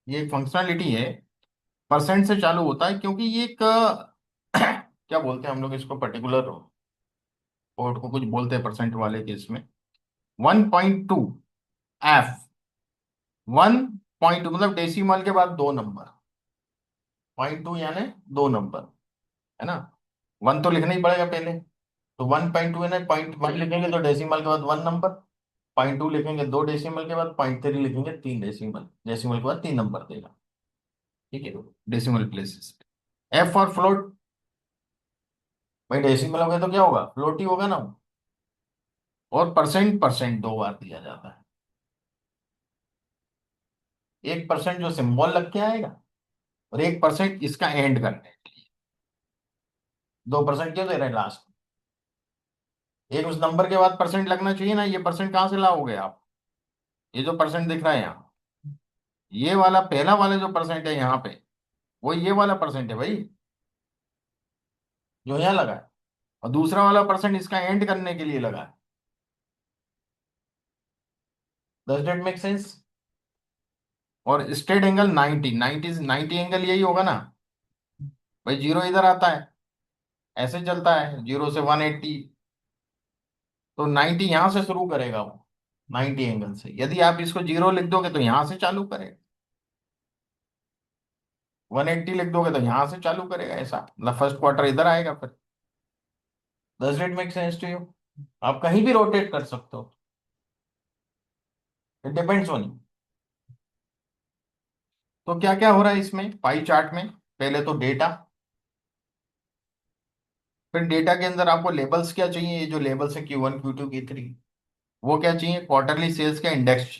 ये एक फंक्शनलिटी है, परसेंट से चालू होता है, क्योंकि ये एक क्या बोलते हैं हम लोग इसको, पर्टिकुलर कोड को कुछ बोलते हैं परसेंट वाले केस में। 1.2 एफ, 1.2 मतलब डेसिमल के बाद दो नंबर, 0.2 यानी दो नंबर, है ना। वन तो लिखना ही पड़ेगा पहले, तो 1.2 है ना, 0.1 लिखेंगे तो डेसिमल के बाद वन नंबर, 0.2 लिखेंगे दो डेसिमल के बाद, 0.3 लिखेंगे तीन डेसिमल, डेसिमल के बाद तीन नंबर देगा। ठीक है, डेसिमल प्लेसेस। एफ और फ्लोट, भाई डेसिमल हो गया तो क्या होगा, फ्लोट ही होगा ना। और परसेंट, परसेंट दो बार दिया जाता है, 1% जो सिंबल लग के आएगा, और 1% इसका एंड करने के लिए, 2% क्यों दे रहे हैं लास्ट, एक उस नंबर के बाद परसेंट लगना चाहिए ना, ये परसेंट कहाँ से लाओगे आप? ये जो परसेंट दिख रहा है यहाँ, ये वाला पहला वाला जो परसेंट है यहाँ पे, वो ये वाला परसेंट है भाई, जो यहाँ लगा है। और दूसरा वाला परसेंट इसका एंड करने के लिए लगा है। Does that make sense? और स्ट्रेट एंगल 90, 90 एंगल यही होगा ना भाई। जीरो इधर आता है, ऐसे चलता है 0 से 180, तो 90 यहां से शुरू करेगा वो, 90 एंगल से। यदि आप इसको जीरो लिख दोगे तो यहां से चालू करेगा, 180 लिख दोगे तो यहां से चालू करेगा, ऐसा मतलब फर्स्ट क्वार्टर इधर आएगा फिर। Does it make sense to you? आप कहीं भी रोटेट कर सकते हो, इट डिपेंड्स ऑन यू। तो क्या क्या हो रहा है इसमें पाई चार्ट में? पहले तो डेटा, फिर डेटा के अंदर आपको लेबल्स क्या चाहिए, ये जो लेबल्स है Q1 Q2 Q3, वो क्या चाहिए? क्वार्टरली सेल्स का इंडेक्स,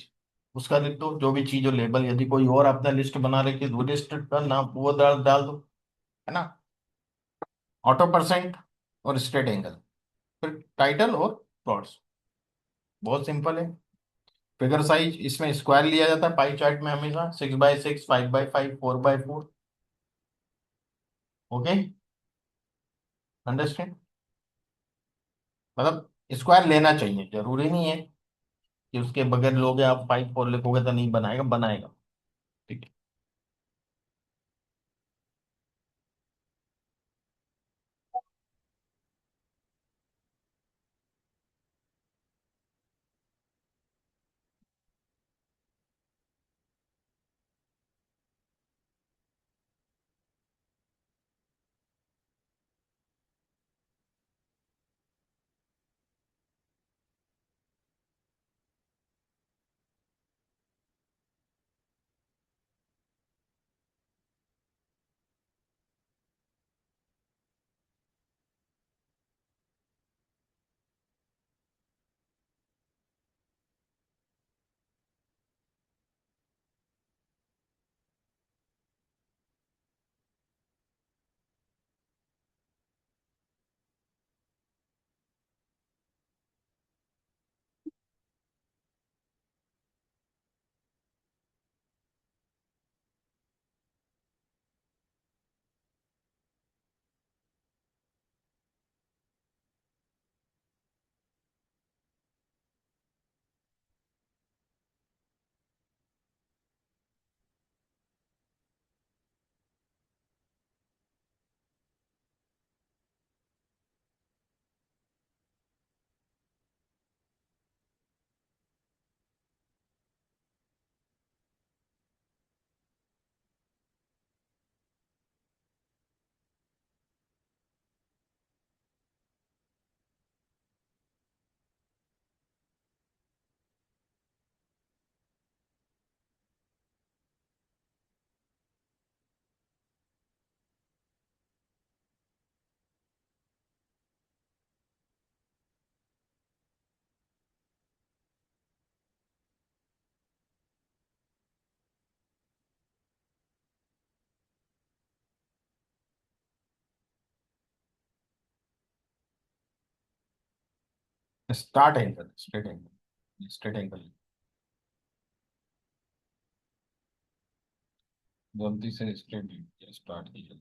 उसका लिख दो जो भी चीज हो लेबल। यदि कोई और अपना लिस्ट बना रखी है वो लिस्ट का नाम वो डाल डाल दो, है ना। ऑटो परसेंट और स्ट्रेट एंगल, फिर टाइटल और प्लॉट्स। बहुत सिंपल है। फिगर साइज इसमें स्क्वायर लिया जाता है पाई चार्ट में हमेशा, 6x6, 5x5, 4x4। Okay, understand? मतलब स्क्वायर लेना चाहिए, जरूरी नहीं है कि उसके बगैर लोगे आप 5 4 लिखोगे तो नहीं बनाएगा, बनाएगा। ठीक है। Start angle, straight angle, straight angle. गलती से स्ट्रेट स्टार्ट कीजिए।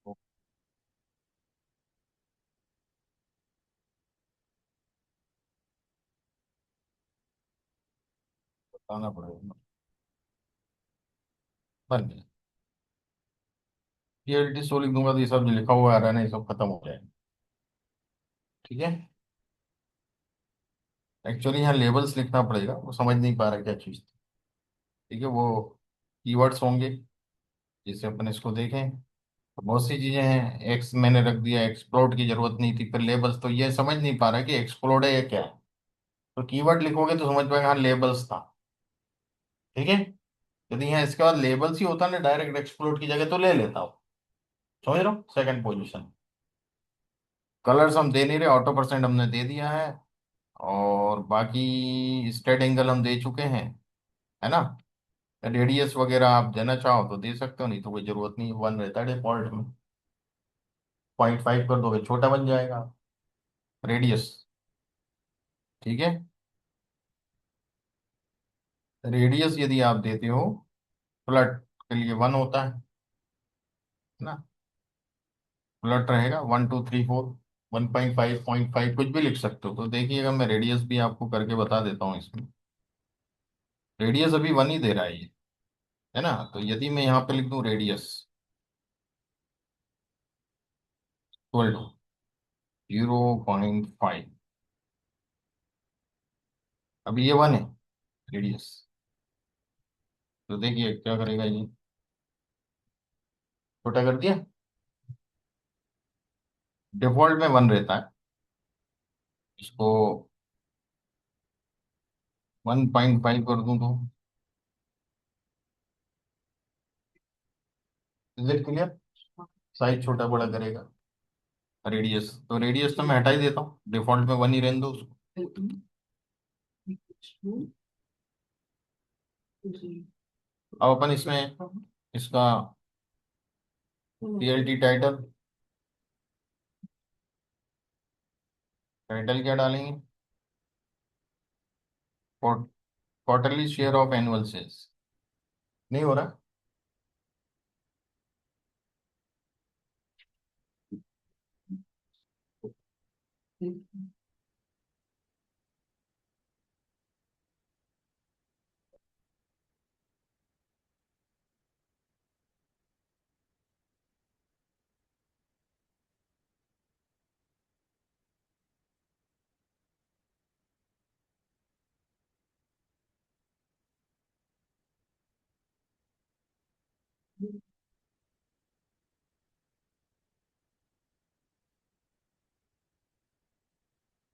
वो बताना पड़ेगा। बन गया। पीएलटी सो लिख दूंगा तो ये सब जो लिखा हुआ आ रहा है ना, ये सब खत्म हो जाएगा। ठीक है। एक्चुअली यहाँ लेबल्स लिखना पड़ेगा, वो समझ नहीं पा रहा क्या चीज़ थी। ठीक है, वो कीवर्ड्स होंगे, जैसे अपन इसको देखें। तो बहुत सी चीजें हैं, एक्स मैंने रख दिया, एक्सप्लोड की जरूरत नहीं थी, फिर लेबल्स, तो ये समझ नहीं पा रहा कि एक्सप्लोड है या क्या है। तो कीवर्ड लिखोगे तो समझ पाएगा, हाँ लेबल्स था। ठीक है। यदि यहाँ इसके बाद लेबल्स ही होता ना डायरेक्ट एक्सप्लोड की जगह, तो ले लेता हूँ। समझ रहा हूँ, सेकंड पोजीशन। कलर्स हम दे नहीं रहे, ऑटो परसेंट हमने दे दिया है। और बाकी स्ट्रेट एंगल हम दे चुके हैं, है ना। रेडियस वगैरह आप देना चाहो तो दे सकते हो, नहीं तो कोई जरूरत नहीं, वन रहता है डिफॉल्ट में। 0.5 कर दोगे छोटा बन जाएगा रेडियस। ठीक है। रेडियस यदि आप देते हो, फ्लट के लिए 1 होता है ना। फ्लट रहेगा 1 2 3 4, 1.5, 0.5 कुछ भी लिख सकते हो। तो देखिएगा, मैं रेडियस भी आपको करके बता देता हूँ इसमें। रेडियस अभी 1 ही दे रहा है ये, है ना। तो यदि मैं यहाँ पे लिख दूँ रेडियस इक्वल टू 0.5, अभी ये 1 है रेडियस। तो देखिए क्या करेगा ये, छोटा कर दिया। डिफॉल्ट में 1 रहता है, इसको 1.5 कर दूं तो इज इट क्लियर। साइज छोटा बड़ा करेगा। रेडियस, तो रेडियस तो मैं हटा ही देता हूँ, डिफॉल्ट में 1 ही रहने दो उसको। अब अपन इसमें इसका पीएलटी टाइटल, टाइटल क्या डालेंगे, quarterly share of annual sales. नहीं हो रहा।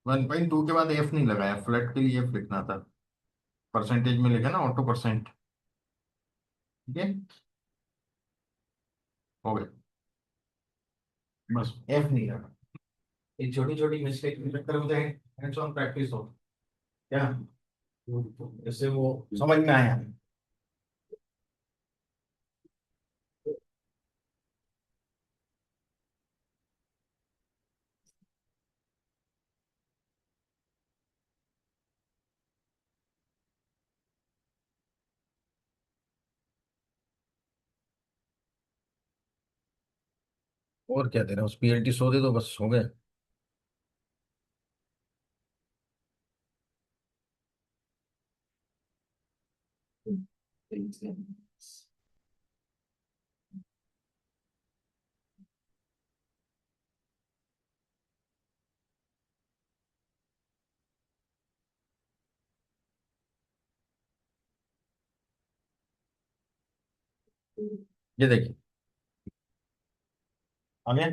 वन पॉइंट टू के बाद एफ नहीं लगाया, फ्लैट के लिए एफ लिखना था। परसेंटेज में लिखा ना, ऑटो परसेंट। ठीक है, हो गया। बस एफ नहीं लगा। ये छोटी छोटी मिस्टेक के चक्कर में हैंड्स ऑन प्रैक्टिस हो क्या, इससे वो समझ में आया। और क्या दे रहा हूँ, पीएलटी 100 दे दो, बस हो गया। ये देखिए आगे।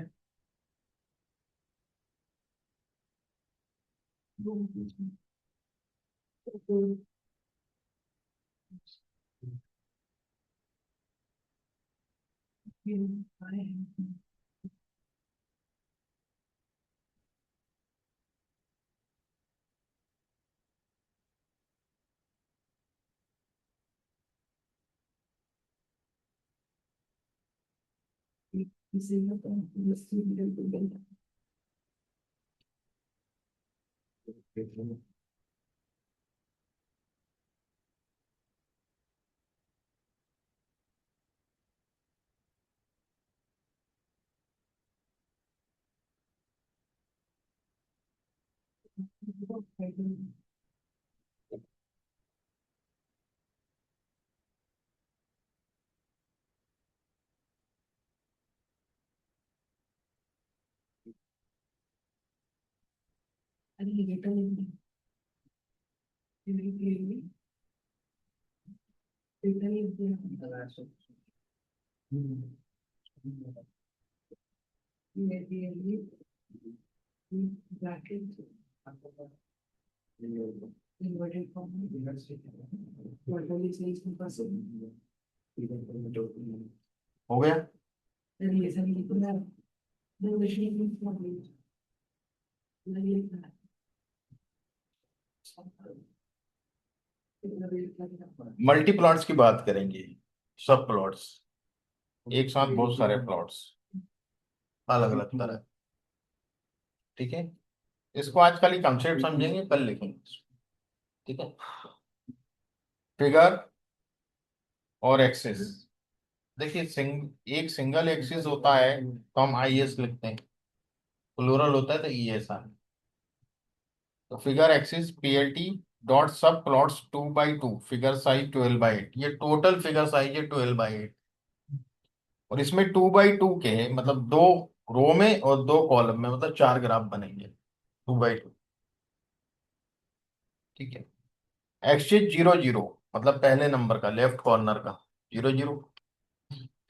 हो गया। मल्टी प्लॉट्स की बात करेंगे, सब प्लॉट्स, एक साथ बहुत सारे प्लॉट्स, अलग अलग तरह। ठीक है, इसको आज खाली कंसेप्ट समझेंगे, कल लिखेंगे। ठीक है, फिगर और एक्सिस। देखिए एक सिंगल एक्सिस होता है तो हम आई एस लिखते हैं, प्लूरल होता है तो ई एस आर। तो फिगर एक्सिस पीएलटी डॉट सब plots 2 by 2, figure size 12 by 8, ये टोटल फिगर साइज है 12 by 8। और इसमें 2 by 2 के हैं, मतलब 2 रो में और 2 कॉलम में, मतलब 4 ग्राफ बनेंगे 2 by 2। ठीक है, एक्सिस 0 0, मतलब पहले नंबर का लेफ्ट कॉर्नर का 0 0।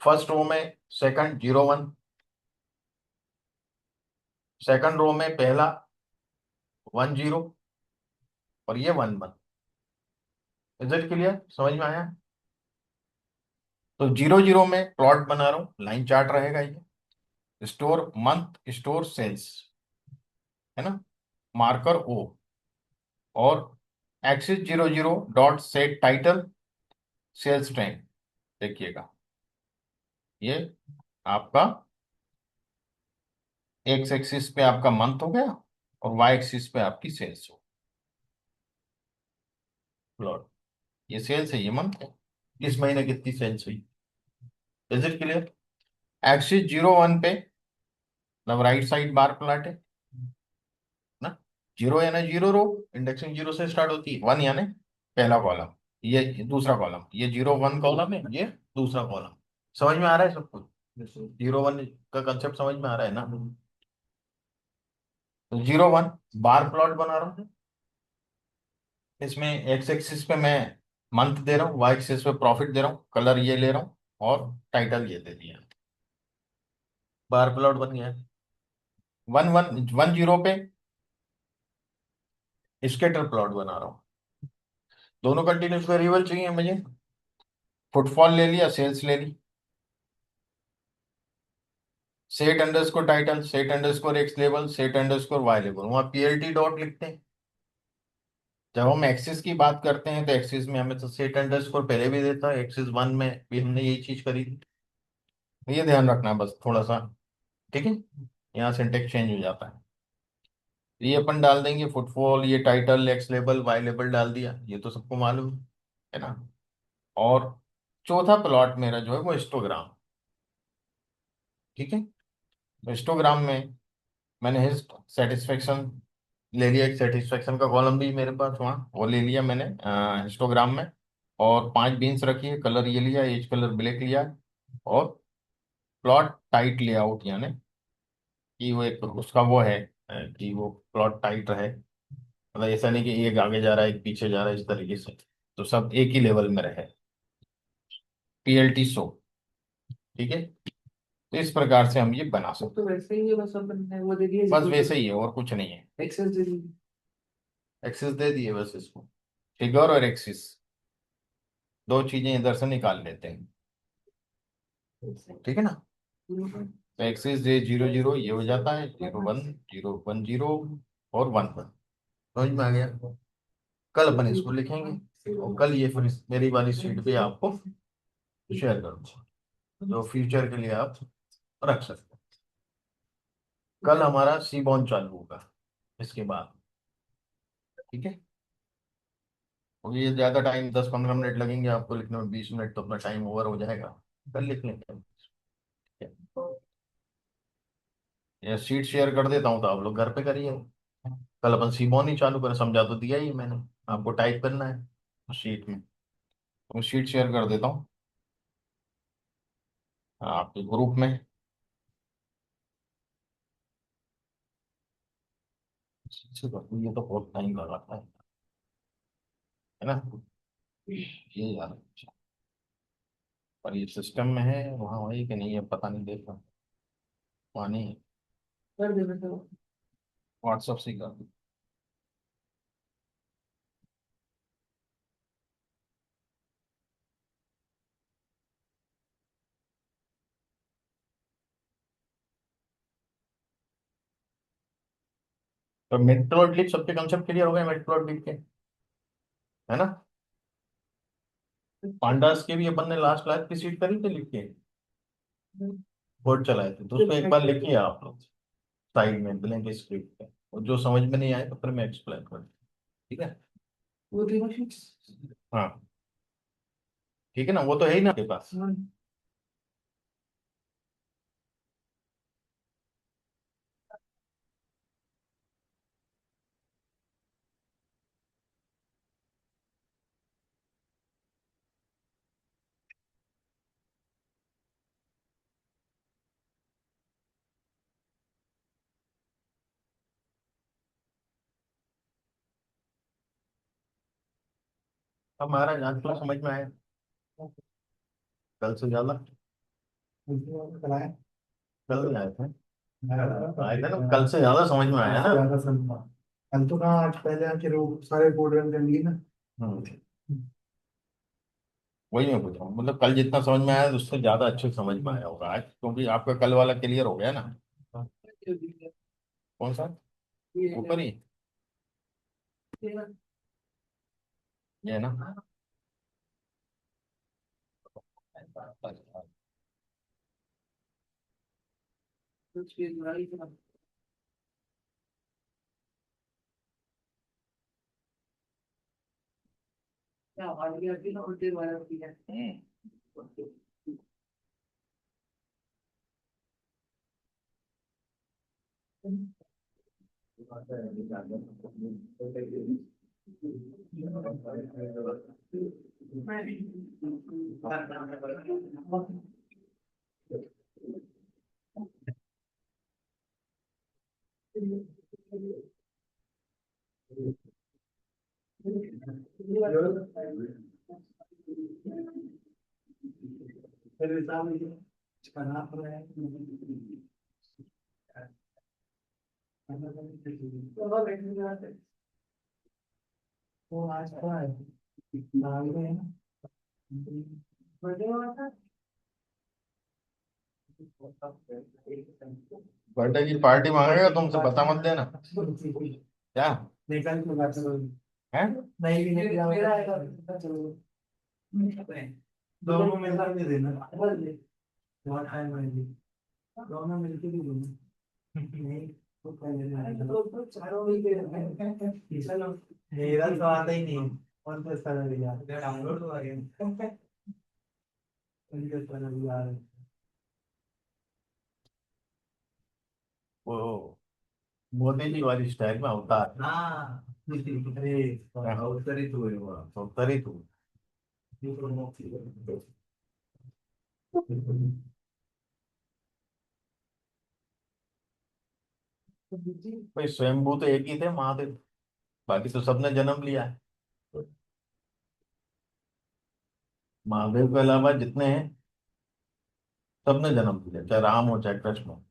फर्स्ट रो में सेकंड 0 1, सेकंड रो में पहला 1 0, और ये 1 1। इज इट क्लियर, समझ में आया? तो 0 0 में प्लॉट बना रहा हूँ, लाइन चार्ट रहेगा ये। स्टोर मंथ, स्टोर सेल्स, है ना, मार्कर ओ। और axis 0 0 dot set title sales time. देखिएगा, ये आपका एक्स एक्सिस पे आपका मंथ हो गया, और वाई एक्सिस पे आपकी सेल्स हो प्लॉट। ये सेल्स है, ये मंथ है, इस महीने कितनी सेल्स हुई। Is it clear? एक्सिस 0 1 पे, मतलब राइट साइड बार प्लॉट है ना। 0 यानी 0 रो, इंडेक्सिंग 0 से स्टार्ट होती है। 1 यानी पहला कॉलम, ये दूसरा कॉलम, ये 0 1 कॉलम है, ये दूसरा कॉलम। समझ में आ रहा है सब कुछ? 0 1 का कंसेप्ट समझ में आ रहा है ना? तो 0 1 बार प्लॉट बना रहा हूँ। इसमें एक्स एक्सिस पे मैं मंथ दे रहा हूँ, वाई एक्सिस पे प्रॉफिट दे रहा हूँ, कलर ये ले रहा हूँ, और टाइटल ये दे दिया। बार प्लॉट बन गया। 1 1 1 0 पे स्केटर प्लॉट बना रहा हूँ। दोनों कंटिन्यूस वेरिएबल चाहिए मुझे। फुटफॉल ले लिया, सेल्स ले ली। Set underscore title, set underscore X label, set underscore Y label, वहाँ पीएलटी डॉट लिखते हैं। जब हम एक्सिस की बात करते हैं तो एक्सिस में हमें तो सेट अंडरस्कोर पहले भी देता है, एक्सिस 1 में भी हमने यही चीज करी थी। ये ध्यान रखना है बस थोड़ा सा। ठीक है, यहाँ सिंटेक्स चेंज हो जाता है। ये अपन डाल देंगे फुटफॉल, ये title x label y label डाल दिया, ये तो सबको मालूम है ना। और चौथा प्लॉट मेरा जो है वो हिस्टोग्राम। ठीक है, तो हिस्टोग्राम में मैंने हिस्ट सेटिस्फेक्शन ले लिया, एक सेटिस्फेक्शन का कॉलम भी मेरे पास वहाँ वो ले लिया मैंने हिस्टोग्राम में। और 5 बीन्स रखी है, कलर ये लिया, एज कलर ब्लैक लिया। और प्लॉट टाइट लेआउट, यानी कि वो एक उसका वो है कि वो प्लॉट टाइट रहे, मतलब ऐसा नहीं कि एक आगे जा रहा है एक पीछे जा रहा है, इस तरीके से। तो सब एक ही लेवल में रहे, पीएलटी शो। ठीक है, तो इस प्रकार से हम ये बना सकते तो वैसे ही है, बस अपन ने वो दे दिया हैं, बस वैसे ही है और कुछ नहीं है। एक्सेस दे दी। एक्सिस दे दिए बस इसको, फिगर और एक्सिस, दो चीजें इधर से निकाल लेते हैं। ठीक है ना, तो एक्सिस जे 0 0 ये हो जाता है 0 1 0 1 0 और 1 1। समझ में आ गया? कल अपन इसको लिखेंगे, और कल ये फिर मेरी वाली शीट पे आपको शेयर करूंगा, जो फ्यूचर के लिए आप रख सकते हैं। कल हमारा सी बॉन्ड चालू होगा इसके बाद। ठीक है, और ये ज्यादा टाइम 10 15 मिनट लगेंगे आपको लिखने में, 20 मिनट तो अपना टाइम ओवर हो जाएगा। कल लिख लेंगे। ये शीट शेयर कर देता हूँ तो आप लोग घर पे करिए। कल अपन सी बॉन्ड ही चालू करें, समझा तो दिया ही मैंने, आपको टाइप करना है शीट में। तो शीट शेयर कर देता हूँ आपके ग्रुप में। ये तो बहुत टाइम लगाता है ना, ये यार। पर ये सिस्टम में है, वहाँ वही कि नहीं है पता नहीं, देखना वहाँ नहीं है। कर दे बेटा। व्हाट्सएप से कर दो। तो मिड प्लॉट लीफ सबके कंसेप्ट क्लियर हो गए मिड प्लॉट लीफ के, है ना? पांडास के भी अपन ने लास्ट क्लास की सीट करी थी लिख के, बोर्ड चलाए थे, तो उसको एक बार लिखिए आप लोग साइड में ब्लैंक स्क्रिप्ट पे, और जो समझ में नहीं आए तो फिर मैं एक्सप्लेन कर, ठीक है? वो देखो। हाँ ठीक है ना, वो तो है ही ना आपके पास। अब महाराज आज तो समझ में आया, कल से ज्यादा। कराए। कल नहीं आए थे, आए थे ना, कल से ज्यादा समझ में आया ना। ज्यादा समझा। कल तो कहाँ, आज पहले आके सारे कोड रन कर लिए ना। हम्म, वही मैं पूछ रहा हूँ, मतलब कल जितना समझ में आया उससे ज्यादा अच्छे समझ में आया होगा आज, क्योंकि आपका कल वाला क्लियर हो गया ना। कौन सा? ऊपर ही, ये है ना? हम्म, वो आज का है, नाम है ना। बर्थडे वाला था। बर्थडे की पार्टी मांगेगा तुमसे, बता मत देना। क्या निकल के बात करो। है? नहीं भी निकला मेरा आएगा। चलो दोनों मिलकर दे देना। बहुत टाइम है, दोनों मिलके भी देना। नहीं तो पहले आएगा। तो चारों मिलके चलो। मेरा तो आता ही नहीं, कौन सा सारा यार डाउनलोड हो गया। उनके सारा यार। वो मोदी जी वाली स्टाइल में अवतार। हाँ अरे अवतरित हुए वो। अवतार ही तू। भाई स्वयंभू तो एक ही थे महादेव, बाकी तो सबने जन्म लिया है। महादेव के अलावा जितने हैं सबने जन्म लिया, चाहे राम हो चाहे कृष्ण हो,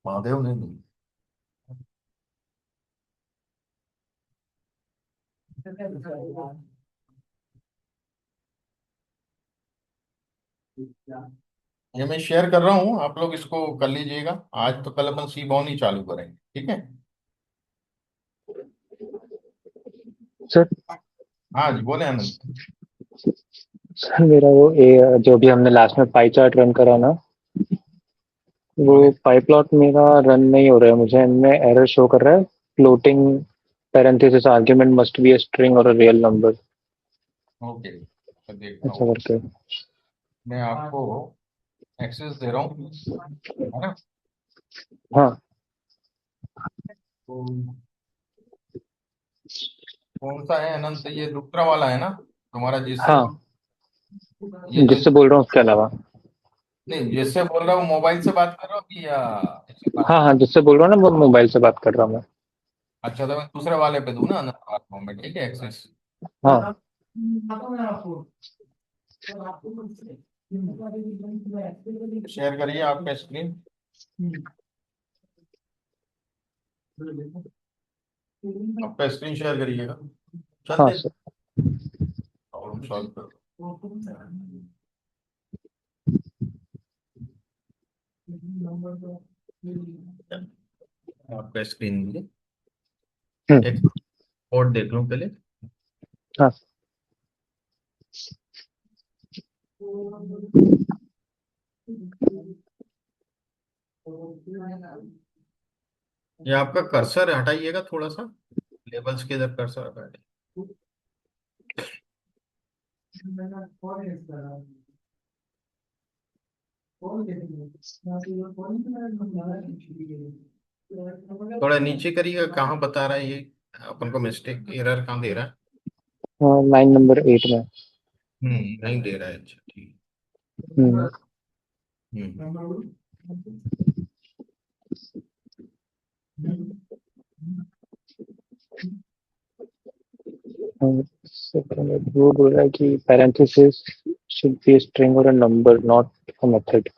महादेव ने नहीं। ये मैं शेयर कर रहा हूँ, आप लोग इसको कर लीजिएगा। आज तो कल अपन सी बॉन ही चालू करेंगे, ठीक है? सर हाँ जी बोले आनंद। सर मेरा वो जो भी हमने लास्ट में पाई चार्ट रन करा ना, वो बोले। पाई प्लॉट मेरा रन नहीं हो रहा है, मुझे इनमें एरर शो कर रहा है। Floating parenthesis argument must be a string और अ रियल नंबर, ओके, तो देखता ऐसा हूँ, करके। मैं आपको एक्सेस दे रहा हूँ, है ना? हाँ तो कौन सा है अनंत, ये दूसरा वाला है ना तुम्हारा, जिससे हाँ, ये जो, जिससे बोल रहा हूँ उसके अलावा। नहीं जिससे बोल रहा हूँ मोबाइल से बात कर रहा हूँ कि या इससे बात? हाँ हाँ, जिससे बोल रहा हूँ ना, वो मोबाइल से बात कर रहा हूँ मैं। अच्छा, तो मैं दूसरे वाले पे दूँ ना अनंत प्लेटफॉर्म में, ठीक है? एक्सेस हाँ शेयर करिए आपका स्क्रीन। आपका स्क्रीन शेयर करिएगा, हाँ चलते सर। प्रॉब्लम सॉल्व करो। आपका स्क्रीन दीजिए, एक हम्म। कोड देख लूं पहले। हाँ। ये आपका कर्सर हटाइएगा थोड़ा सा, लेबल्स के इधर कर्सर हटाइए। थोड़ा नीचे करिएगा, कहाँ बता रहा है ये अपन को, मिस्टेक एरर कहाँ दे रहा है? हाँ, लाइन नंबर 8 में। नहीं दे रहा है, अच्छा ठीक। हम्म। हम्म। सेकंड वो बोल रहा है कि parenthesis should be a string or a number, not a method.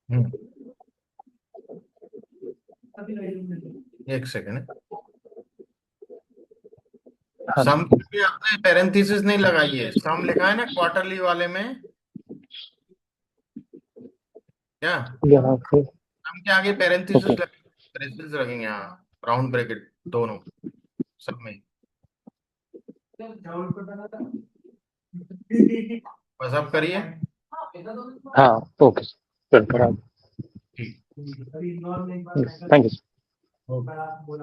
हम्म, एक सेकंड। हाँ सम पे आपने पैरेंथेसिस नहीं लगाई है, सम लिखा है ना क्वार्टरली वाले में, क्या यहाँ पे। सम के आगे ओके। पैरेंथेसिस लगेंगे, हाँ राउंड ब्रैकेट दोनों सब में। बस आप करिए। हाँ ओके सर, कर आप। ठीक। Thank you. बोला